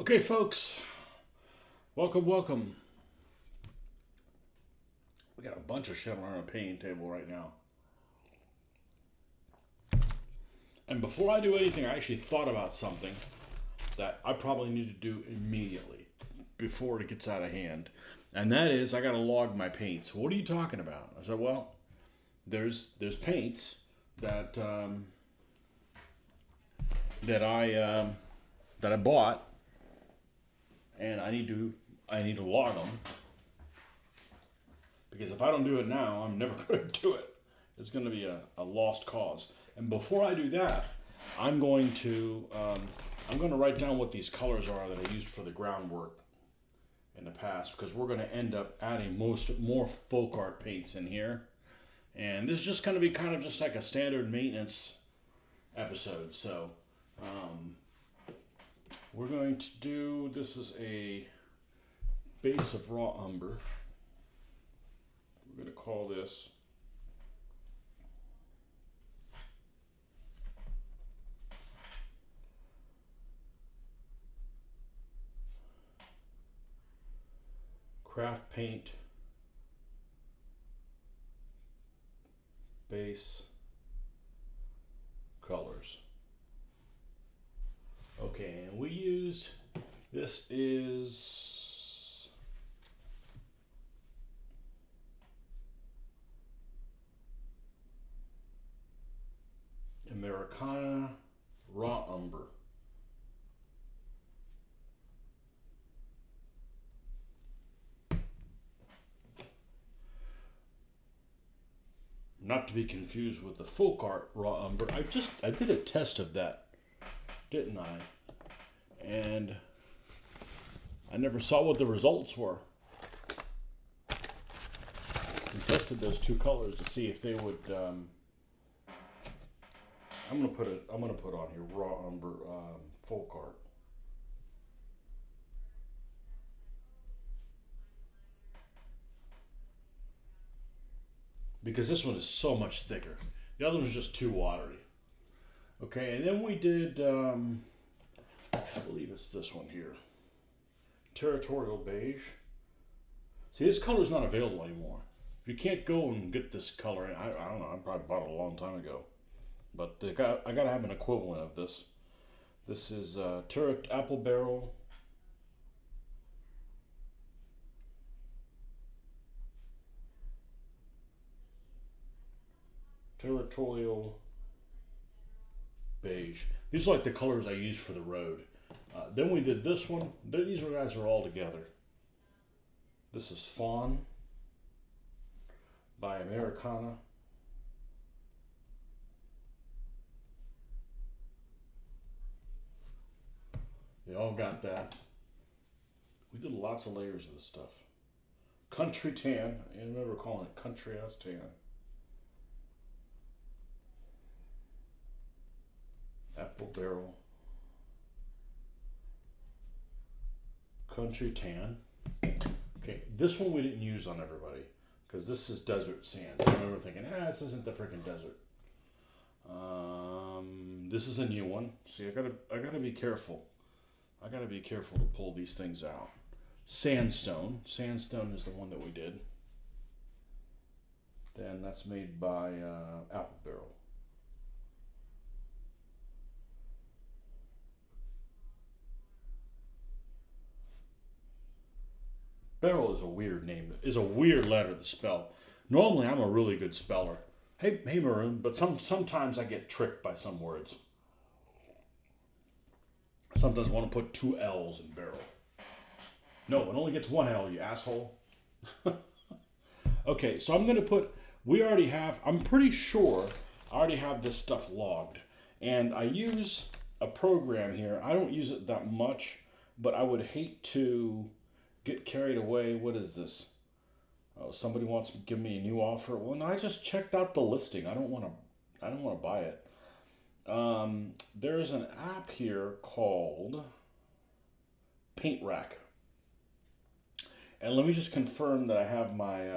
Okay, folks, welcome. We got a bunch of shit on our painting table right now. And before I do anything, I actually thought about something that I probably need to do immediately before it gets out of hand. And that is, I got to log my paints. What are you talking about? I said, well, there's paints that that I bought, and I need to log them, because if I don't do it now, I'm never going to do it. It's going to be a lost cause. And before I do that, I'm going to write down what these colors are that I used for the groundwork in the past, because we're going to end up adding more folk art paints in here. And this is just going to be kind of just like a standard maintenance episode. So we're going to do, this is a base of raw umber. We're going to call this Craft Paint Base Colors. Okay, and we used, this is Americana Raw Umber. Not to be confused with the folk art raw umber. I did a test of that, didn't I? And I never saw what the results were. We tested those two colors to see if they would. I'm gonna put on here raw umber folk art. Because this one is so much thicker. The other one's just too watery. Okay, and then we did, I believe it's this one here, Territorial Beige. See, this color is not available anymore. You can't go and get this color. I don't know, I probably bought it a long time ago. But I gotta have an equivalent of this. This is Apple Barrel. Territorial Beige. These are like the colors I use for the road. Then we did this one. These guys are all together. This is Fawn by Americana. They all got that. We did lots of layers of this stuff. Country Tan. I remember calling it Country Ass Tan. Apple Barrel, Country Tan. Okay, this one we didn't use on everybody because this is desert sand. I remember thinking, this isn't the freaking desert. This is a new one. See, I gotta be careful. I gotta be careful to pull these things out. Sandstone. Sandstone is the one that we did. Then that's made by Apple Barrel. Barrel is a weird name. Is a weird letter to spell. Normally, I'm a really good speller. Hey, Maroon, but sometimes I get tricked by some words. Sometimes I want to put two L's in barrel. No, it only gets one L, you asshole. Okay, so I'm going to put, I'm pretty sure I already have this stuff logged. And I use a program here. I don't use it that much, but I would hate to get carried away. What is this? Oh, somebody wants to give me a new offer. Well, no, I just checked out the listing. I don't want to buy it. There's an app here called Paint Rack. And let me just confirm that I have my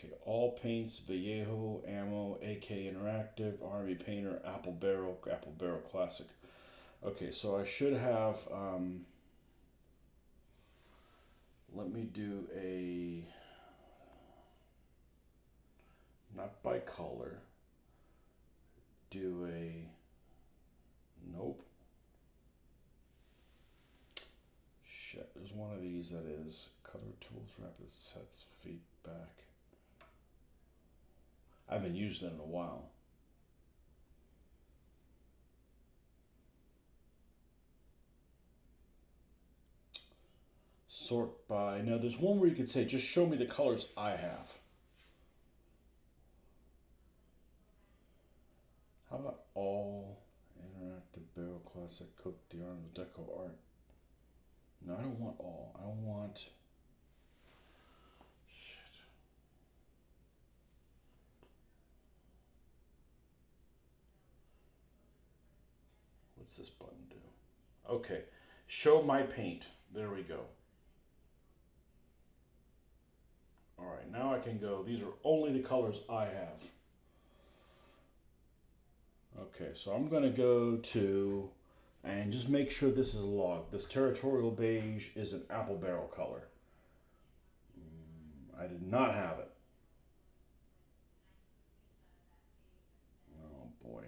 Okay, all paints, Vallejo, Ammo, AK Interactive, Army Painter, Apple Barrel Classic. Okay, so I should have, let me do a, not by color, do a, nope. Shit, there's one of these that is Color Tools, Rapid Sets, Feedback. I haven't used it in a while. Sort by, now there's one where you could say, just show me the colors I have. How about all interactive barrel classic cook the art of deco art? No, I don't want all. I want, shit. What's this button do? Okay, show my paint. There we go. All right, now I can go, these are only the colors I have. Okay, so I'm gonna go to, and just make sure this is logged. This territorial beige is an apple barrel color. I did not have it. Oh boy.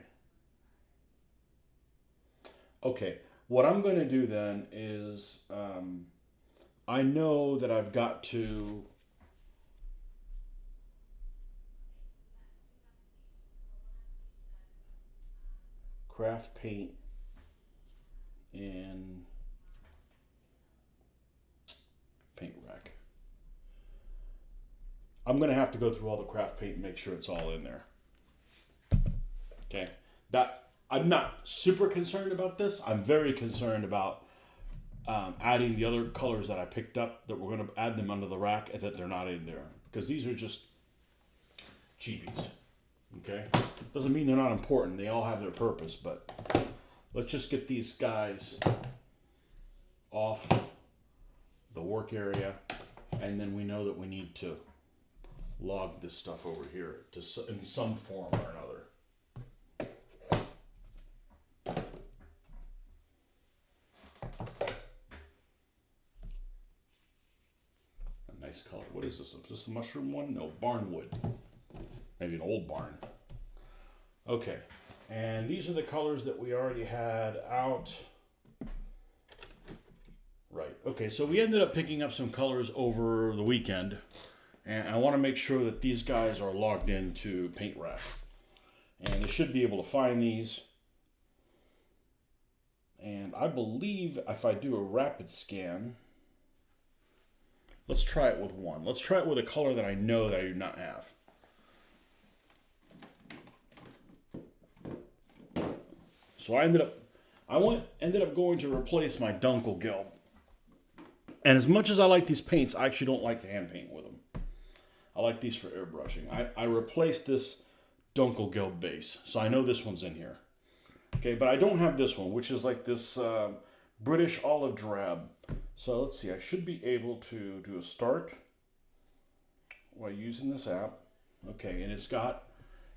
Okay, what I'm gonna do then is, I know that I've got to craft paint in paint rack. I'm gonna have to go through all the craft paint and make sure it's all in there. Okay, that I'm not super concerned about this. I'm very concerned about adding the other colors that I picked up, that we're gonna add them under the rack and that they're not in there, because these are just cheapies. Okay, doesn't mean they're not important. They all have their purpose, but let's just get these guys off the work area, and then we know that we need to log this stuff over here to in some form or another. A nice color. What is this? Is this the mushroom one? No, barnwood. Maybe an old barn. Okay, and these are the colors that we already had out. Right, okay, so we ended up picking up some colors over the weekend, and I want to make sure that these guys are logged into Paint Rack. And they should be able to find these. And I believe if I do a rapid scan, let's try it with one. Let's try it with a color that I know that I do not have. So I ended up going to replace my Dunkelgelb. And as much as I like these paints, I actually don't like to hand paint with them. I like these for airbrushing. I replaced this Dunkelgelb base, so I know this one's in here. Okay, but I don't have this one, which is like this British olive drab. So let's see, I should be able to do a start while using this app. Okay, and it's got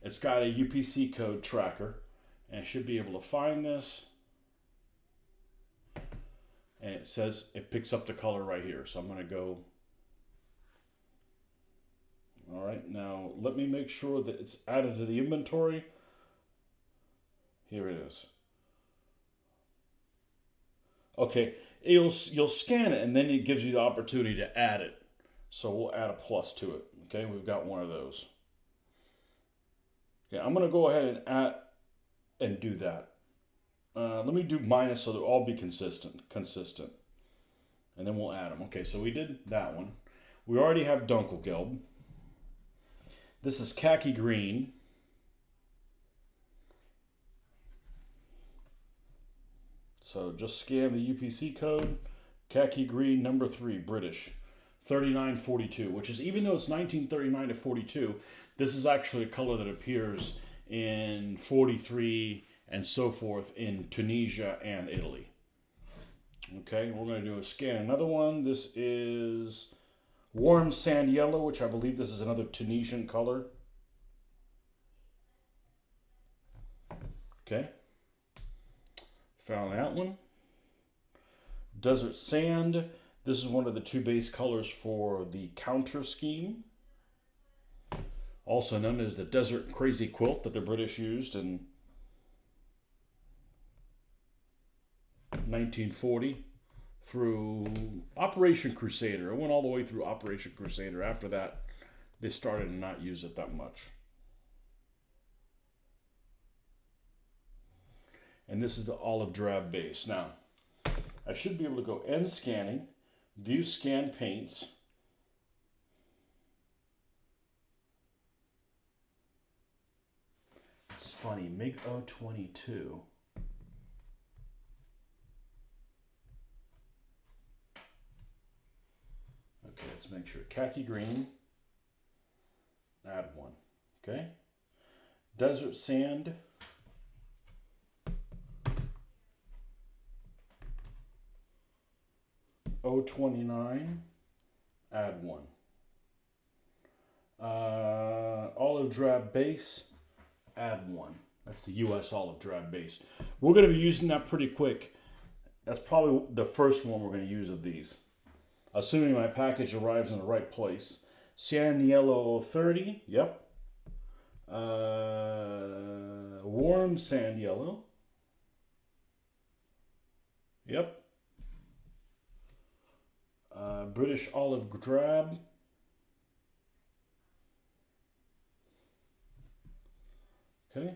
a UPC code tracker. And I should be able to find this. And it says, it picks up the color right here. So I'm going to go. All right, now let me make sure that it's added to the inventory. Here it is. Okay, you'll scan it and then it gives you the opportunity to add it. So we'll add a plus to it. Okay, we've got one of those. Okay, I'm going to go ahead and add and do that. Let me do minus so they'll all be consistent. And then we'll add them. Okay, so we did that one. We already have Dunkelgelb. This is khaki green. So just scan the UPC code. Khaki green, number 3, British. 3942, which is, even though it's 1939 to 42, this is actually a color that appears in 43 and so forth in Tunisia and Italy. Okay, we're going to do a scan. Another one, this is Warm sand yellow, which I believe this is another Tunisian color. Okay. Found that one. Desert sand. This is one of the 2 base colors for the counter scheme. Also known as the Desert Crazy Quilt that the British used in 1940 through Operation Crusader. It went all the way through Operation Crusader. After that, they started to not use it that much. And this is the olive drab base. Now, I should be able to go end scanning, view scan paints. It's funny, MiG 022. Okay, let's make sure. Khaki green, add 1. Okay. Desert sand. O29, add 1. Olive drab base, add 1. That's the US olive drab base. We're going to be using that pretty quick. That's probably the first one we're going to use of these, assuming my package arrives in the right place. Sand yellow 30, yep. Warm sand yellow, yep. British olive drab. Okay.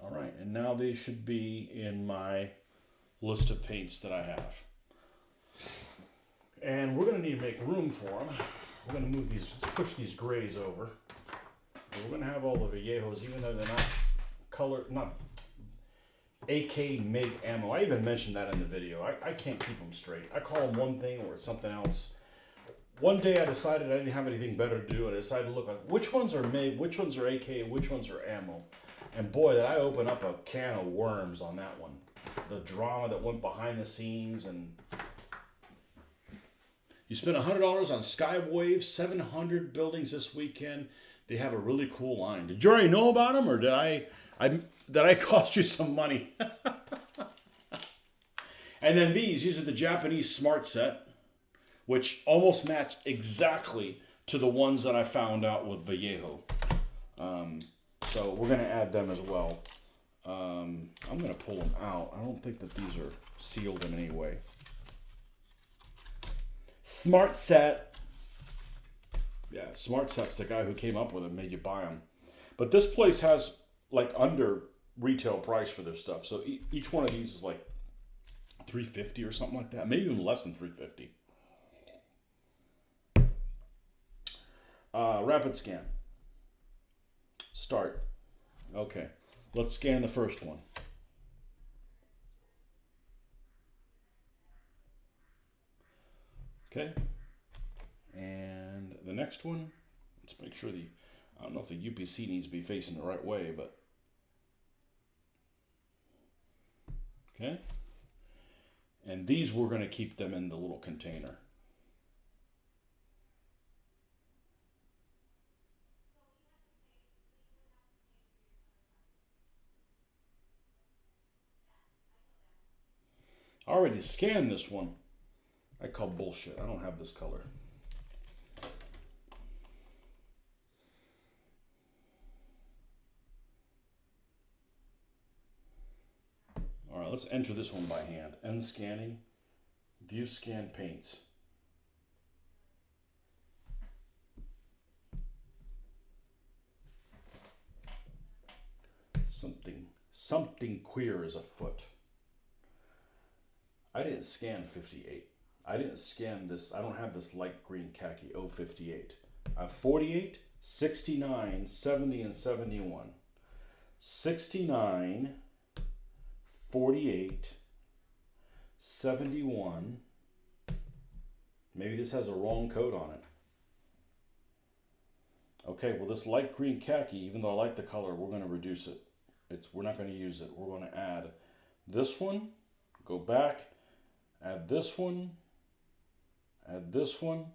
All right, and now they should be in my list of paints that I have. And we're going to need to make room for them. We're going to move these, let's push these grays over. And we're going to have all the Vallejos, even though they're not color, not AK MiG ammo. I even mentioned that in the video. I can't keep them straight. I call them one thing or it's something else. One day I decided I didn't have anything better to do, and I decided to look like which ones are MiG, which ones are AK, which ones are ammo. And boy, did I open up a can of worms on that one. The drama that went behind the scenes. And you spend $100 on Skywave, 700 buildings this weekend. They have a really cool line. Did you already know about them, or did I cost you some money? And then these are the Japanese Smart Set, which almost match exactly to the ones that I found out with Vallejo. So we're going to add them as well. I'm going to pull them out. I don't think that these are sealed in any way. Smart Set. Yeah, Smart Set's the guy who came up with it, made you buy them. But this place has like under retail price for their stuff. So each one of these is like $350 or something like that. Maybe even less than $350. Rapid scan. Start. Okay, let's scan the first one. Okay, and the next one, let's make sure I don't know if the UPC needs to be facing the right way, but okay. And these, we're going to keep them in the little container. I already scanned this one. I call bullshit. I don't have this color. All right, let's enter this one by hand. End scanning. View scan paints. Something queer is afoot. I didn't scan 58. I didn't scan this. I don't have this light green khaki 058. I have 48, 69, 70, and 71. 69, 48, 71. Maybe this has a wrong code on it. Okay, well this light green khaki, even though I like the color, we're going to reduce it. We're not going to use it. We're going to add this one, go back, add this one, add this one.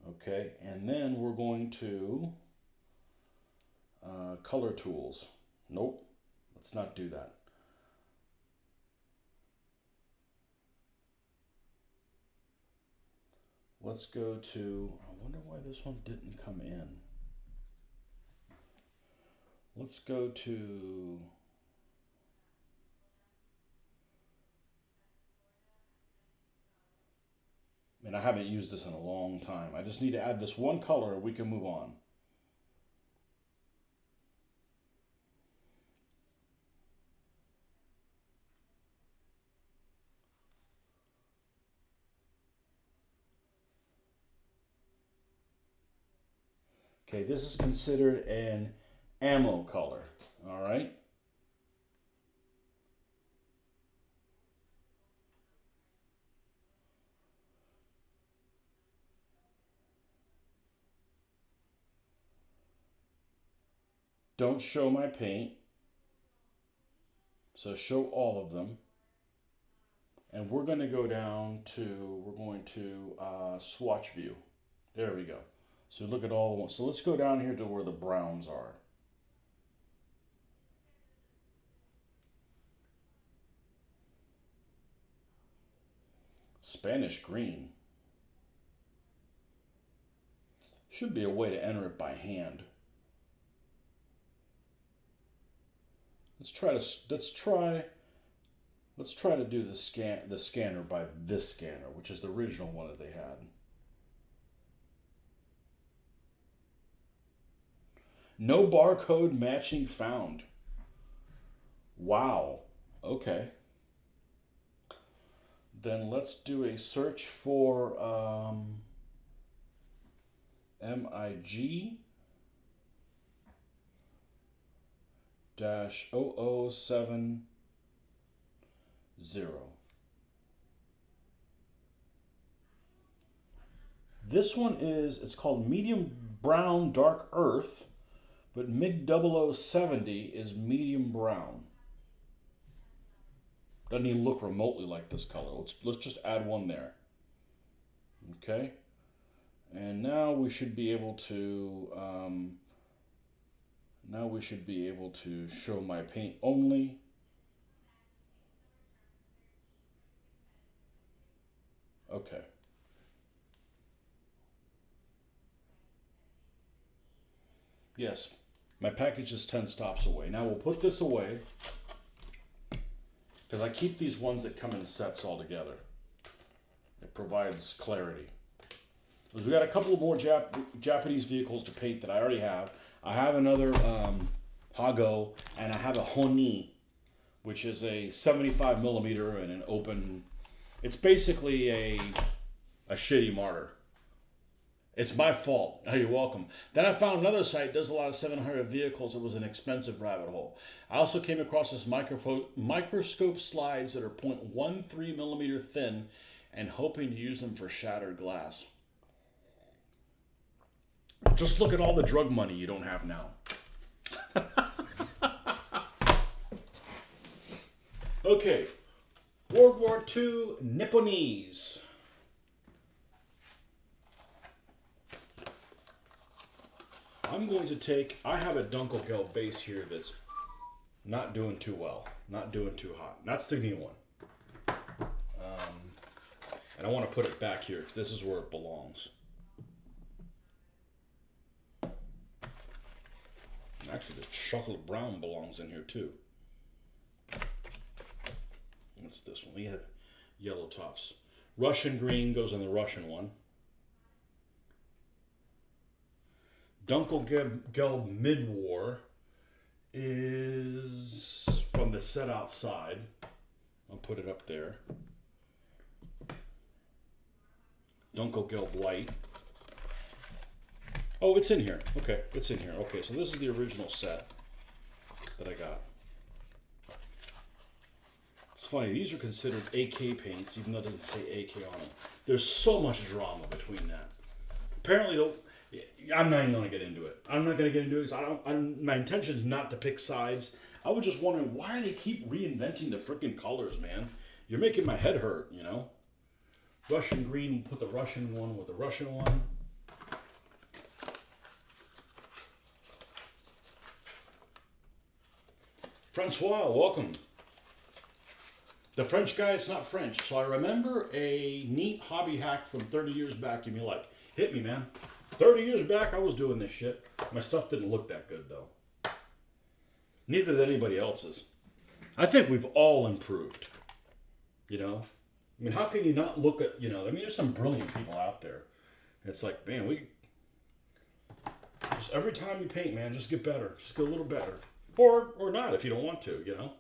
Okay, and then we're going to color tools. Nope, let's not do that. Let's go to, I wonder why this one didn't come in. Let's go to, and I haven't used this in a long time. I just need to add this one color and we can move on. Okay, this is considered an ammo color, all right? Don't show my paint. So show all of them. And we're going to go down to, we're going to swatch view. There we go. So look at all the ones. So let's go down here to where the browns are. Spanish green. Should be a way to enter it by hand. Let's try to do the scanner by this scanner, which is the original one that they had. No barcode matching found. Wow. Okay. Then let's do a search for MIG -0070. This one it's called medium brown dark earth, but MIG 0070 is medium brown. Doesn't even look remotely like this color. Let's just add one there. Okay, and now we should be able to show my paint only. Okay. Yes, my package is 10 stops away. Now we'll put this away because I keep these ones that come in sets all together. It provides clarity. Because we got a couple of more Japanese vehicles to paint that I already have. I have another Hago, and I have a Honi, which is a 75 millimeter and an open. It's basically a shitty martyr. It's my fault. Oh, you're welcome. Then I found another site that does a lot of 700 vehicles. It was an expensive rabbit hole. I also came across this microscope slides that are 0.13 millimeter thin and hoping to use them for shattered glass. Just look at all the drug money you don't have now. Okay. World War II Nipponese. I'm going to take, I have a Dunkelgelb base here that's not doing too well, not doing too hot. That's the new one. And I want to put it back here because this is where it belongs. Actually, the chocolate brown belongs in here too. What's this one? We have yellow tops. Russian green goes in the Russian one. Dunkelgelb Mid-War is from the set outside. I'll put it up there. Dunkelgelb Light. Oh, it's in here. Okay, it's in here. Okay, so this is the original set that I got. It's funny, these are considered AK paints, even though it doesn't say AK on them. There's so much drama between that. Apparently, though, I'm not even going to get into it. I'm not going to get into it because my intention is not to pick sides. I was just wondering why they keep reinventing the freaking colors, man. You're making my head hurt, you know? Russian green, put the Russian one with the Russian one. Francois, welcome. The French guy, it's not French. So I remember a neat hobby hack from 30 years back. You'd be like, hit me, man. 30 years back, I was doing this shit. My stuff didn't look that good, though. Neither did anybody else's. I think we've all improved. You know? I mean, how can you not look at, you know, I mean, there's some brilliant people out there. It's like, man, just every time you paint, man, just get better. Just get a little better. Or not if you don't want to, you know?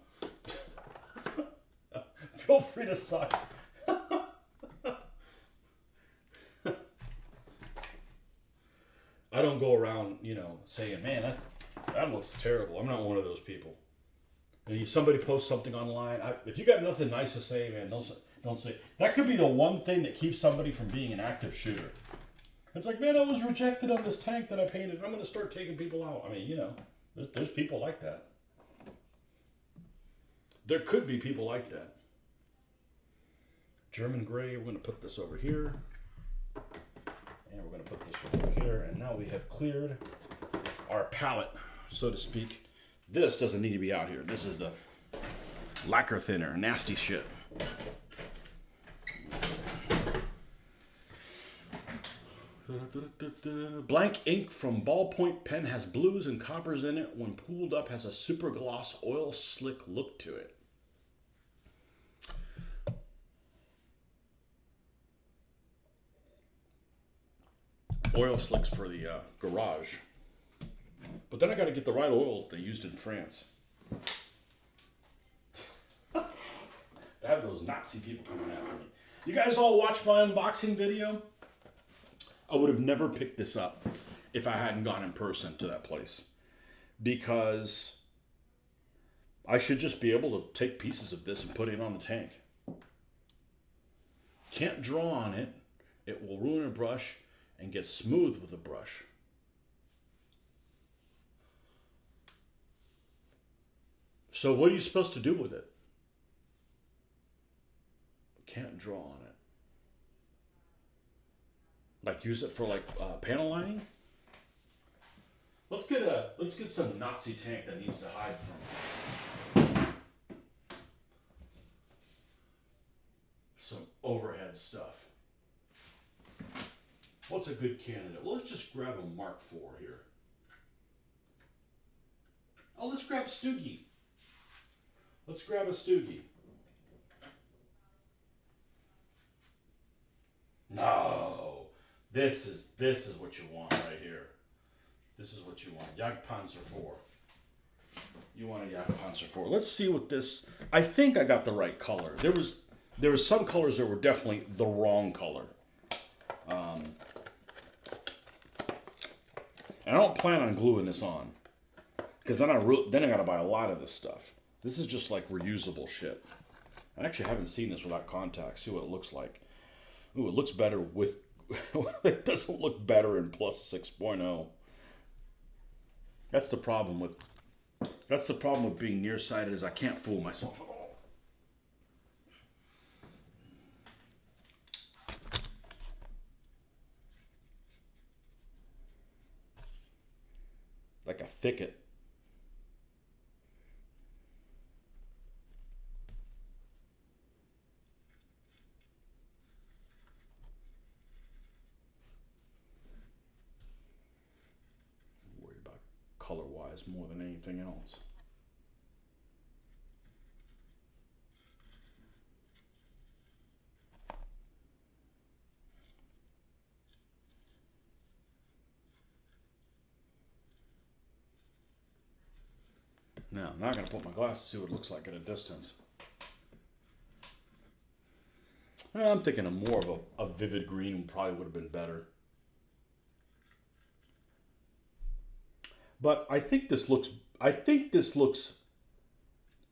Feel free to suck. I don't go around, you know, saying, man, that looks terrible. I'm not one of those people. And somebody posts something online. If you got nothing nice to say, man, don't say. That could be the one thing that keeps somebody from being an active shooter. It's like, man, I was rejected on this tank that I painted. I'm going to start taking people out. I mean, you know, there's people like that. There could be people like that. German gray, we're going to put this over here. And we're going to put this over here. And now we have cleared our palette, so to speak. This doesn't need to be out here. This is the lacquer thinner, nasty shit. Blank ink from ballpoint pen has blues and coppers in it. When pulled up, has a super gloss oil slick look to it. Oil slicks for the garage. But then I got to get the right oil they used in France. I have those Nazi people coming after me. You guys all watched my unboxing video? I would have never picked this up if I hadn't gone in person to that place. Because I should just be able to take pieces of this and put it on the tank. Can't draw on it. It will ruin a brush and get smooth with a brush. So what are you supposed to do with it? Can't draw on it. Like use it for like panel lining? Let's get some Nazi tank that needs to hide from some overhead stuff. What's a good candidate? Well, let's just grab a Mark IV here. Oh, let's grab Stoogie. Let's grab a Stoogie. No, this is what you want right here. This is what you want. Jagdpanzer 4. You want a Jagdpanzer 4. Let's see what this. I think I got the right color. There was some colors that were definitely the wrong color. And I don't plan on gluing this on, because then I gotta buy a lot of this stuff. This is just like reusable shit. I actually haven't seen this without contacts. See what it looks like. Ooh, it looks better with. It doesn't look better in plus 6.0. That's the problem with being nearsighted, is I can't fool myself at all. Like a thicket. I'm worried about color-wise more than anything else. Now, I'm not going to put my glasses to see what it looks like at a distance. I'm thinking more of a vivid green probably would have been better. But I think this looks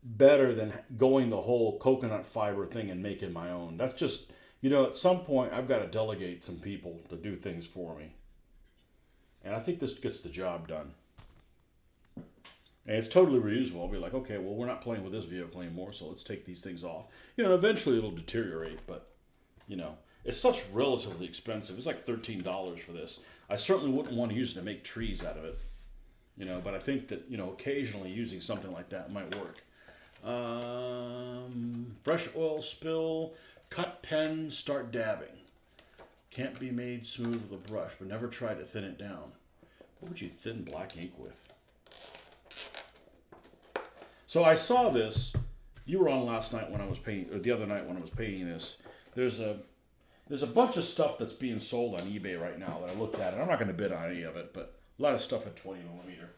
better than going the whole coconut fiber thing and making my own. That's just, at some point I've got to delegate some people to do things for me. And I think this gets the job done. And it's totally reusable. I'll be like, okay, well, we're not playing with this vehicle anymore, so let's take these things off. Eventually it'll deteriorate, but, it's stuff's relatively expensive. It's like $13 for this. I certainly wouldn't want to use it to make trees out of it. But I think that, occasionally using something like that might work. Brush oil spill, cut pen, start dabbing. Can't be made smooth with a brush, but never try to thin it down. What would you thin black ink with? So I saw this. You were on last night when I was painting, or the other night when I was painting this. There's a bunch of stuff that's being sold on eBay right now that I looked at, and I'm not going to bid on any of it, but a lot of stuff at 20 millimeter.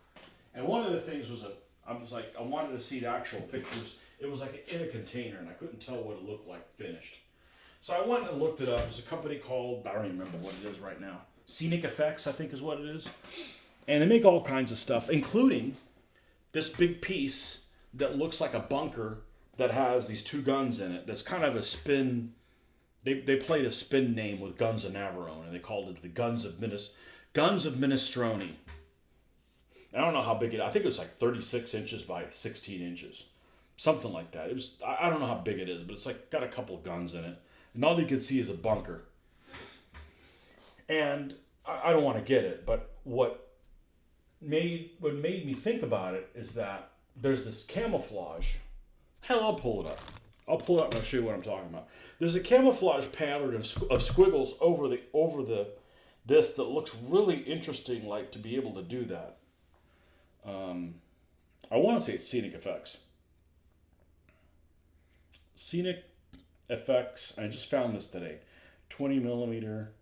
And one of the things was I wanted to see the actual pictures. It was like in a container, and I couldn't tell what it looked like finished. So I went and looked it up. It's a company called, I don't even remember what it is right now. Scenic Effects, I think is what it is. And they make all kinds of stuff, including this big piece that looks like a bunker that has these two guns in it. That's kind of a spin. They played a spin name with Guns of Navarone, and they called it the Guns of Minestrone. I don't know how big it is. I think it was like 36 inches by 16 inches. Something like that. It was. I don't know how big it is, but it's like got a couple of guns in it. And all you can see is a bunker. And I don't want to get it, but what made me think about it is that there's this camouflage. Hell, I'll pull it up. And I'll show you what I'm talking about. There's a camouflage pattern of squiggles over this that looks really interesting, like to be able to do that. I want to say it's Scenic Effects. Scenic Effects. I just found this today. 20 millimeter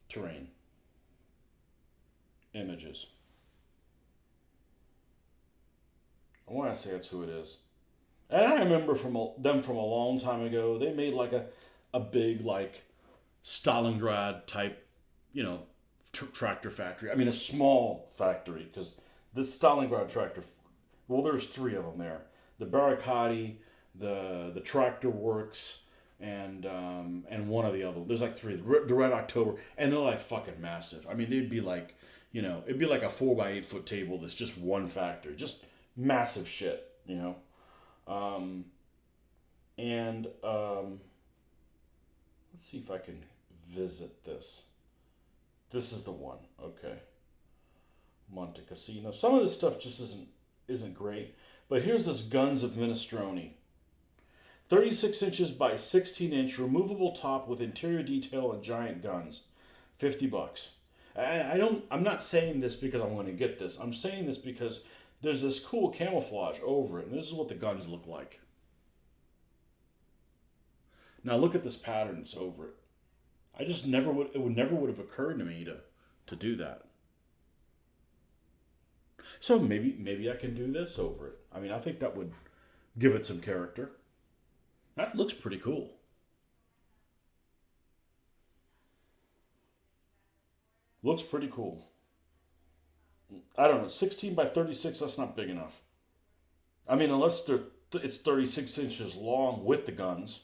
terrain images. I want to say that's who it is. And I remember them from a long time ago. They made like a big like Stalingrad type, tractor factory. I mean, a small factory, because this Stalingrad tractor, well, there's three of them there. The Barricati, the Tractor Works, and one of the other. There's like three. The Red October, and they're like fucking massive. I mean, they'd be like, it'd be like a 4x8 foot table that's just one factory, just massive shit, let's see if I can visit this. This is the one. Okay. Monte Cassino. Some of this stuff just isn't great. But here's this Guns of Minestrone. 36 inches by 16 inch removable top with interior detail and giant guns. $50. I'm not saying this because I'm going to get this. I'm saying this because there's this cool camouflage over it, and this is what the guns look like. Now look at this pattern that's over it. I just never would have occurred to me to do that. So maybe I can do this over it. I mean, I think that would give it some character. That looks pretty cool. Looks pretty cool. I don't know, 16 by 36, that's not big enough. I mean, unless it's 36 inches long with the guns.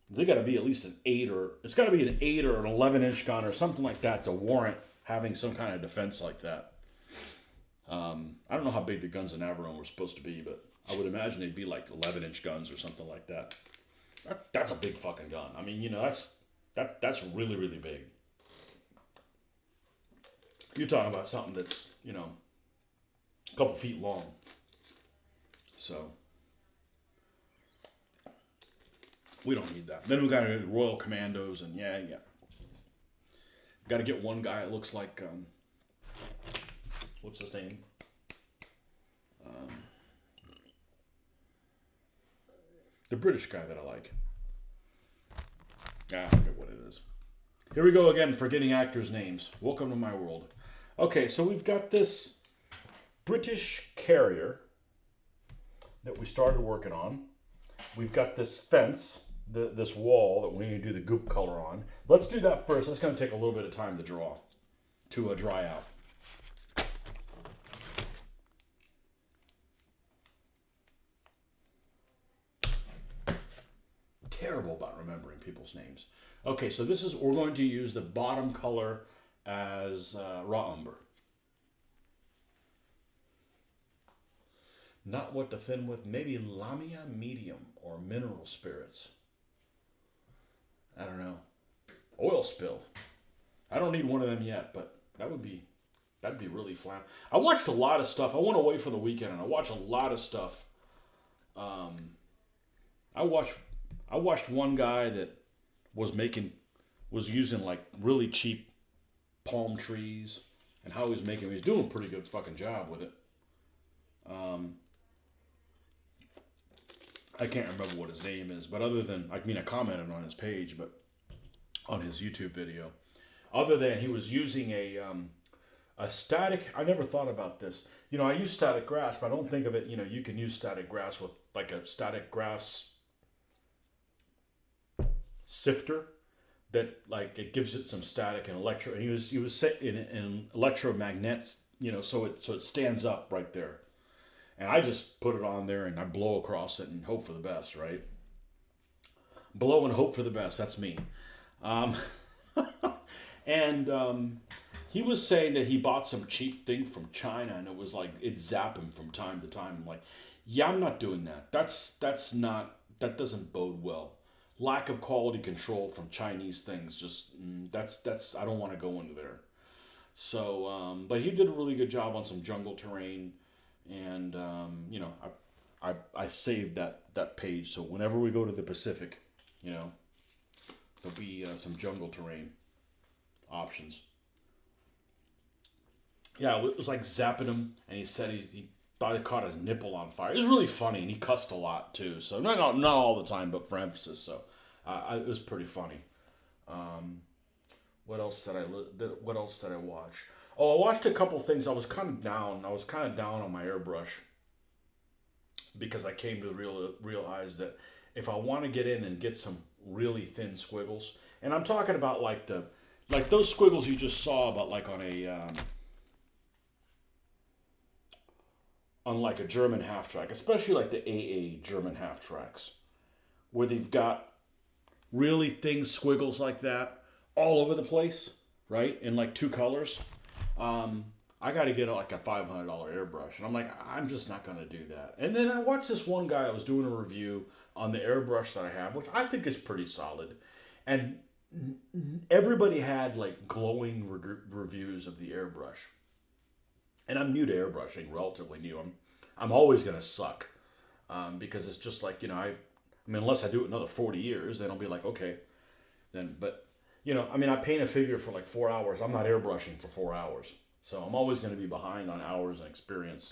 They got to be at least it's got to be an 8 or an 11-inch gun or something like that to warrant having some kind of defense like that. I don't know how big the Guns of Navarone were supposed to be, but I would imagine they'd be like 11-inch guns or something like that. That's a big fucking gun. I mean, that's really, really big. You're talking about something that's, a couple feet long. So, we don't need that. Then we got to do Royal Commandos, and yeah. Got to get one guy that looks like, what's his name? The British guy that I like. I forget what it is. Here we go again, forgetting actors' names. Welcome to my world. Okay, so we've got this British carrier that we started working on. We've got this fence this wall that we need to do the goop color on. Let's do that first. That's going to take a little bit of time to dry out. Terrible about remembering people's names. Okay, so we're going to use the bottom color as raw umber. Not what to thin with, maybe Lamia medium or mineral spirits. I don't know. Oil spill. I don't need one of them yet, but that'd be really flat. I watched a lot of stuff. I went away for the weekend and I watched a lot of stuff. I watched one guy that was using like really cheap palm trees and how he was doing a pretty good fucking job with it. I can't remember what his name is, but I commented on his page, but on his YouTube video. Other than he was using a static, I never thought about this. I use static grass, but I don't think of it, you can use static grass with like a static grass sifter that like it gives it some static and electro, and he was set in electromagnets, so it stands up right there. And I just put it on there and I blow across it and hope for the best, right? Blow and hope for the best. That's me. He was saying that he bought some cheap thing from China and it was like, it zapped him from time to time. I'm like, yeah, I'm not doing that. That doesn't bode well. Lack of quality control from Chinese things, I don't want to go into there. So, but he did a really good job on some jungle terrain. And, I saved that page. So whenever we go to the Pacific, there'll be some jungle terrain options. Yeah, it was like zapping him. And he said he thought he caught his nipple on fire. It was really funny. And he cussed a lot too. So not all the time, but for emphasis. So it was pretty funny. What else did I watch? Oh, I watched a couple things. I was kind of down on my airbrush because I came to realize that if I want to get in and get some really thin squiggles, and I'm talking about like those squiggles you just saw, but like on like a German half track, especially like the AA German half tracks, where they've got really thin squiggles like that all over the place, right? In like two colors. I got to get like a $500 airbrush. And I'm like, I'm just not going to do that. And then I watched this one guy that was doing a review on the airbrush that I have, which I think is pretty solid. And everybody had like glowing reviews of the airbrush. And I'm new to airbrushing, relatively new. I'm always going to suck. Because it's just like, unless I do it another 40 years, then I'll be like, okay. But I paint a figure for like 4 hours. I'm not airbrushing for 4 hours. So I'm always going to be behind on hours and experience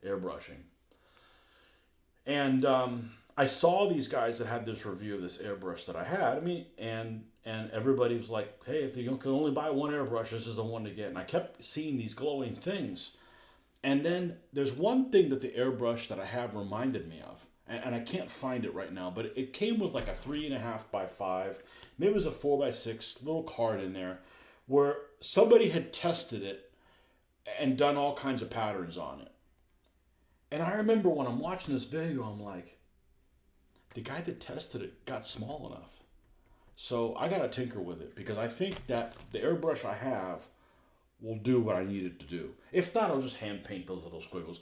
airbrushing. And I saw these guys that had this review of this airbrush that I had. And everybody was like, hey, if you can only buy one airbrush, this is the one to get. And I kept seeing these glowing things. And then there's one thing that the airbrush that I have reminded me of. And I can't find it right now, but it came with like a 3.5 by 5. Maybe it was a 4 by 6 little card in there where somebody had tested it and done all kinds of patterns on it. And I remember when I'm watching this video, I'm like, the guy that tested it got small enough. So I got to tinker with it because I think that the airbrush I have will do what I need it to do. If not, I'll just hand paint those little squiggles.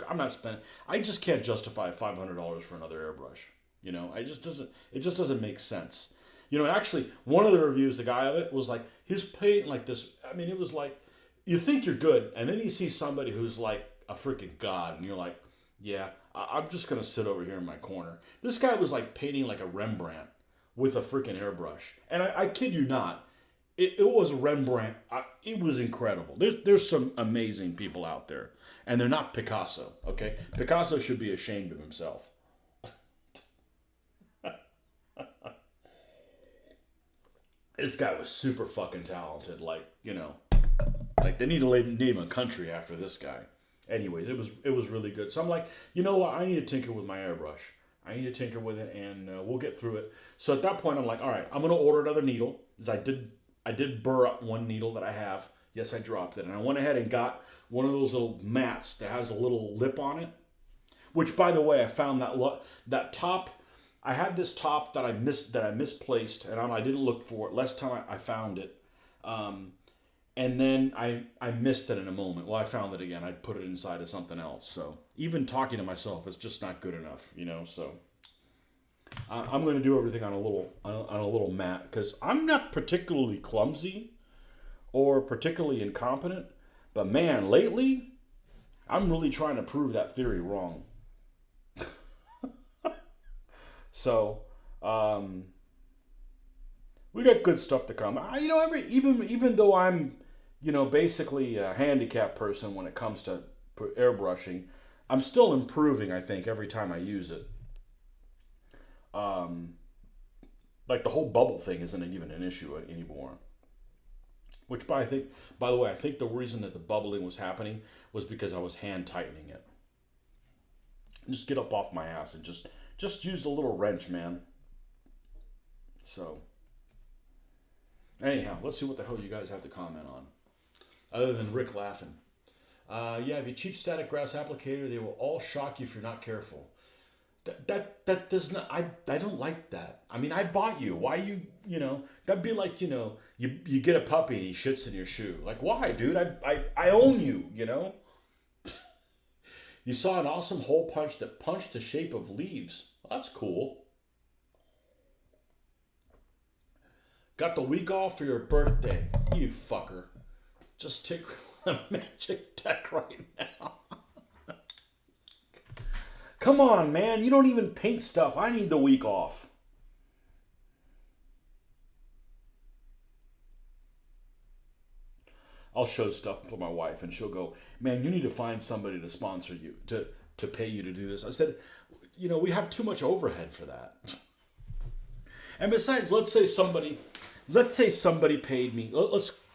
I just can't justify $500 for another airbrush. It just doesn't make sense. Actually, one of the reviews, the guy of it was like, he's painting like this. It was like, you think you're good, and then you see somebody who's like a freaking god, and you're like, yeah, I'm just going to sit over here in my corner. This guy was like painting like a Rembrandt with a freaking airbrush. And I kid you not, it was Rembrandt. It was incredible. There's some amazing people out there, and they're not Picasso, okay? Picasso should be ashamed of himself. This guy was super fucking talented, like they need to name a country after this guy. Anyways, it was really good. So I'm like, you know what? I need to tinker with my airbrush. I need to tinker with it, and we'll get through it. So at that point, I'm like, all right, I'm gonna order another needle, because I did burr up one needle that I have. Yes, I dropped it, and I went ahead and got one of those little mats that has a little lip on it. Which, by the way, I found that top. I had this top that I misplaced, and I didn't look for it. Last time I found it, and then I missed it in a moment. Well, I found it again. I put it inside of something else. So even talking to myself is just not good enough, you know. So I'm going to do everything on a little mat, because I'm not particularly clumsy or particularly incompetent, but man, lately I'm really trying to prove that theory wrong. So, we got good stuff to come. Even though I'm, basically a handicapped person when it comes to airbrushing, I'm still improving. I think every time I use it. Like the whole bubble thing isn't even an issue anymore. Which, by the way, I think the reason that the bubbling was happening was because I was hand tightening it. Just get up off my ass and just use a little wrench, man. So, anyhow, let's see what the hell you guys have to comment on. Other than Rick laughing. Yeah, if you cheap static grass applicator, they will all shock you if you're not careful. That does not, I don't like that. I mean, I bought you. Why that'd be like, you get a puppy and he shits in your shoe. Like, why, dude? I own you, You saw an awesome hole punch that punched the shape of leaves. Well, that's cool. Got the week off for your birthday. You fucker. Just take a magic deck right now. Come on, man. You don't even paint stuff. I need the week off. I'll show stuff for my wife, and she'll go, man, you need to find somebody to sponsor you, to pay you to do this. I said, we have too much overhead for that. And besides, let's say somebody paid me.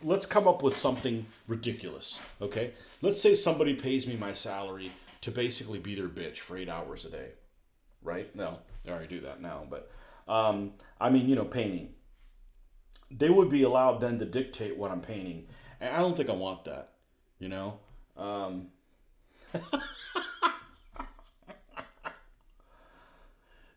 Let's come up with something ridiculous, okay? Let's say somebody pays me my salary to basically be their bitch for 8 hours a day, right? No, they already do that now, but painting. They would be allowed then to dictate what I'm painting. And I don't think I want that,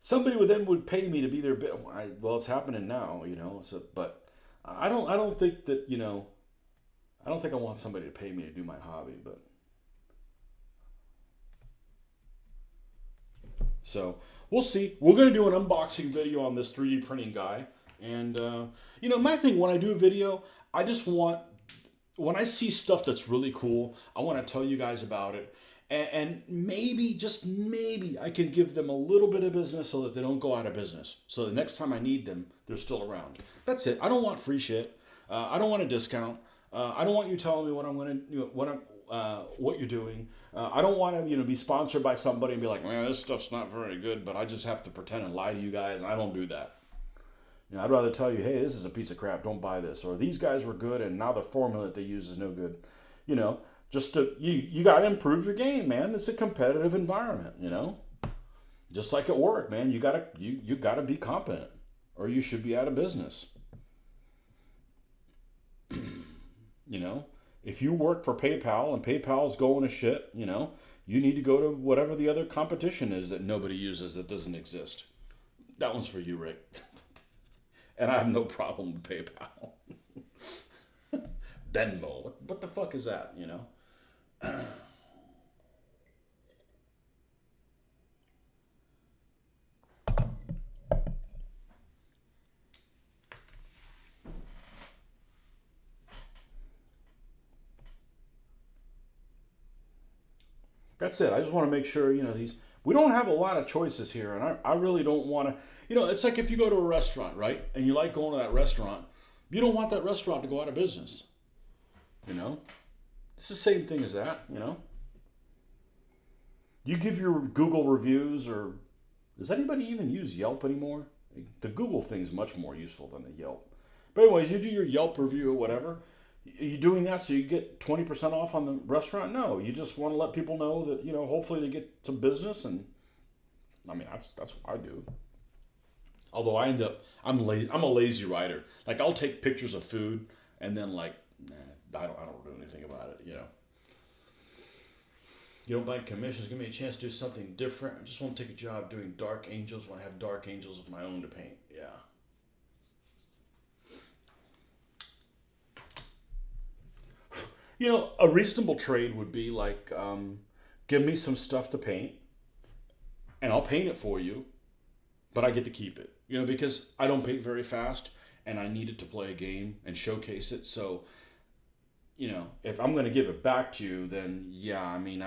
Somebody would pay me to be their bit. Well, it's happening now, So, but I don't think that I don't think I want somebody to pay me to do my hobby. But so we'll see. We're gonna do an unboxing video on this 3D printing guy, and my thing when I do a video, I just want. When I see stuff that's really cool, I want to tell you guys about it. And maybe, just maybe, I can give them a little bit of business so that they don't go out of business. So the next time I need them, they're still around. That's it. I don't want free shit. I don't want a discount. I don't want you telling me what I'm going to, what you're doing. I don't want to, be sponsored by somebody and be like, man, this stuff's not very good, but I just have to pretend and lie to you guys. I don't do that. I'd rather tell you, hey, this is a piece of crap. Don't buy this. Or these guys were good, and now the formula that they use is no good. Just you got to improve your game, man. It's a competitive environment. Just like at work, man. You gotta be competent, or you should be out of business. If you work for PayPal and PayPal's going to shit, you need to go to whatever the other competition is that nobody uses that doesn't exist. That one's for you, Rick. And I have no problem with PayPal. Venmo. What the fuck is that, That's it. I just want to make sure, we don't have a lot of choices here, and I really don't want to, it's like if you go to a restaurant, right? And you like going to that restaurant, you don't want that restaurant to go out of business. It's the same thing as that, You give your Google reviews, or does anybody even use Yelp anymore? The Google thing's much more useful than the Yelp. But anyways, you do your Yelp review or whatever. Are you doing that so you get 20% off on the restaurant? No, you just want to let people know that, hopefully they get some business, and I mean, that's what I do. Although I'm a lazy writer. Like I'll take pictures of food and then like, nah, I don't do anything about it. You know. You don't mind commissions? Give me a chance to do something different. I just want to take a job doing dark angels when I have dark angels of my own to paint. Yeah. You know, a reasonable trade would be like, give me some stuff to paint, and I'll paint it for you, but I get to keep it. You know, because I don't paint very fast, and I needed to play a game and showcase it. So, you know, if I'm going to give it back to you, then yeah, I mean,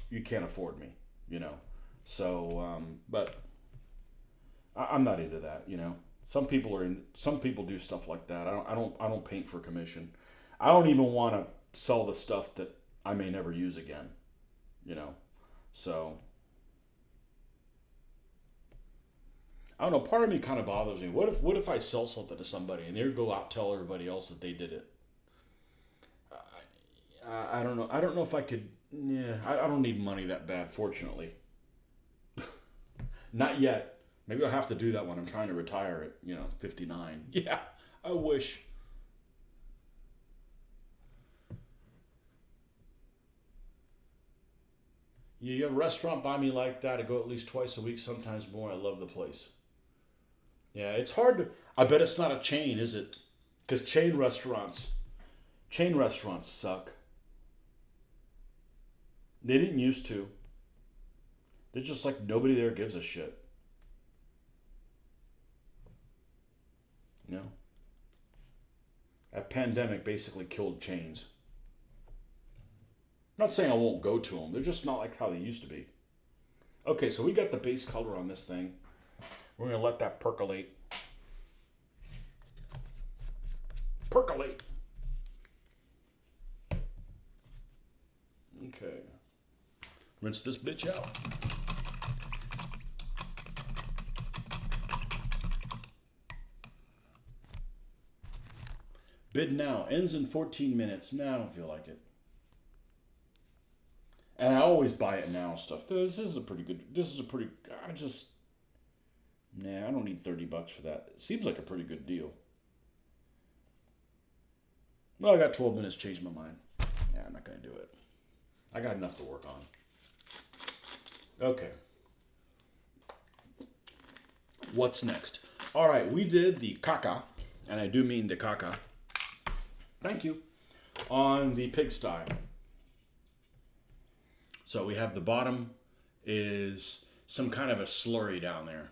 you can't afford me, you know. So, but I'm not into that, you know. Some people do stuff like that. I don't paint for commission. I don't even want to sell the stuff that I may never use again, you know. So, I don't know. Part of me kind of bothers me. What if I sell something to somebody and they go out tell everybody else that they did it? I don't know. I don't know if I could. Yeah, I don't need money that bad. Fortunately, not yet. Maybe I'll have to do that when I'm trying to retire at 59. Yeah, I wish. You have a restaurant by me like that. I go at least twice a week, sometimes more. I love the place. Yeah, it's hard to. I bet it's not a chain, is it? Because chain restaurants suck. They didn't used to. They're just like nobody there gives a shit. You know, that pandemic basically killed chains. I'm not saying I won't go to them. They're just not like how they used to be. Okay, so we got the base color on this thing. We're gonna let that percolate. Percolate. Okay. Rinse this bitch out. Bid now. Ends in 14 minutes. Nah, I don't feel like it. And I always buy it now stuff. This is a pretty good. This is a pretty. Nah, I don't need $30 for that. It seems like a pretty good deal. Well, I got 12 minutes to change my mind. Yeah, I'm not going to do it. I got enough to work on. Okay. What's next? All right, we did the caca, and I do mean the caca. Thank you. On the pigsty. So we have the bottom is some kind of a slurry down there.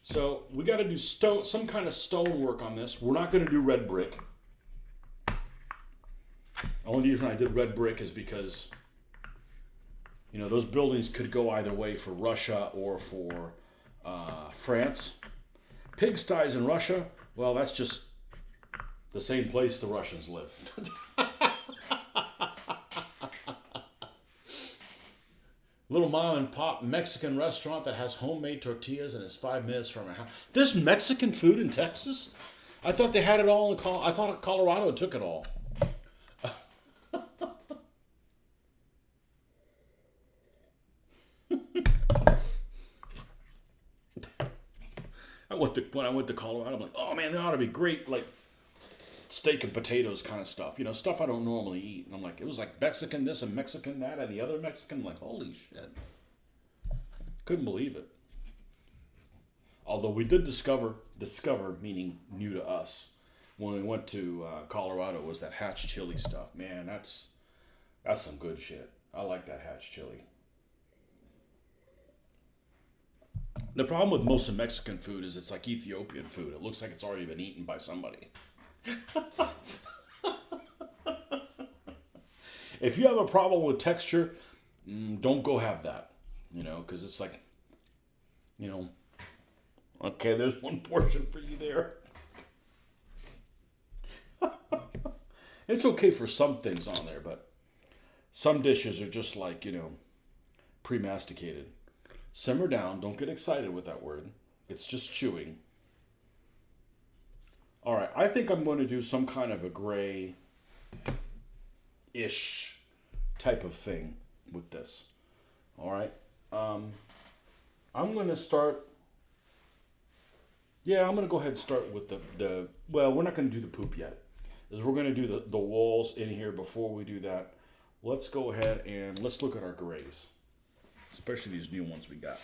So we got to do some kind of stone work on this. We're not going to do red brick. The only reason I did red brick is because, those buildings could go either way for Russia or for France. Pigsties in Russia, well, that's just the same place the Russians live. Little mom and pop Mexican restaurant that has homemade tortillas and is 5 minutes from our house. There's Mexican food in Texas? I thought they had it all in I thought Colorado took it all. When I went to Colorado, I'm like, oh man, that ought to be great, like steak and potatoes kind of stuff. Stuff I don't normally eat. And I'm like, it was like Mexican this and Mexican that and the other Mexican. I'm like, holy shit. Couldn't believe it. Although we did discover meaning new to us, when we went to Colorado, was that hatch chili stuff. Man, that's some good shit. I like that hatch chili. The problem with most of Mexican food is it's like Ethiopian food. It looks like it's already been eaten by somebody. If you have a problem with texture, don't go have that. Because it's like, okay, there's one portion for you there. It's okay for some things on there, but some dishes are just like, pre-masticated. Simmer down. Don't get excited with that word. It's just chewing. All right. I think I'm going to do some kind of a gray-ish type of thing. with this. All right. I'm going to start. Yeah, I'm going to go ahead and start with the well, we're not going to do the poop yet. Is we're going to do the walls in here. Before we do that, let's go ahead and let's look at our grays, especially these new ones we got.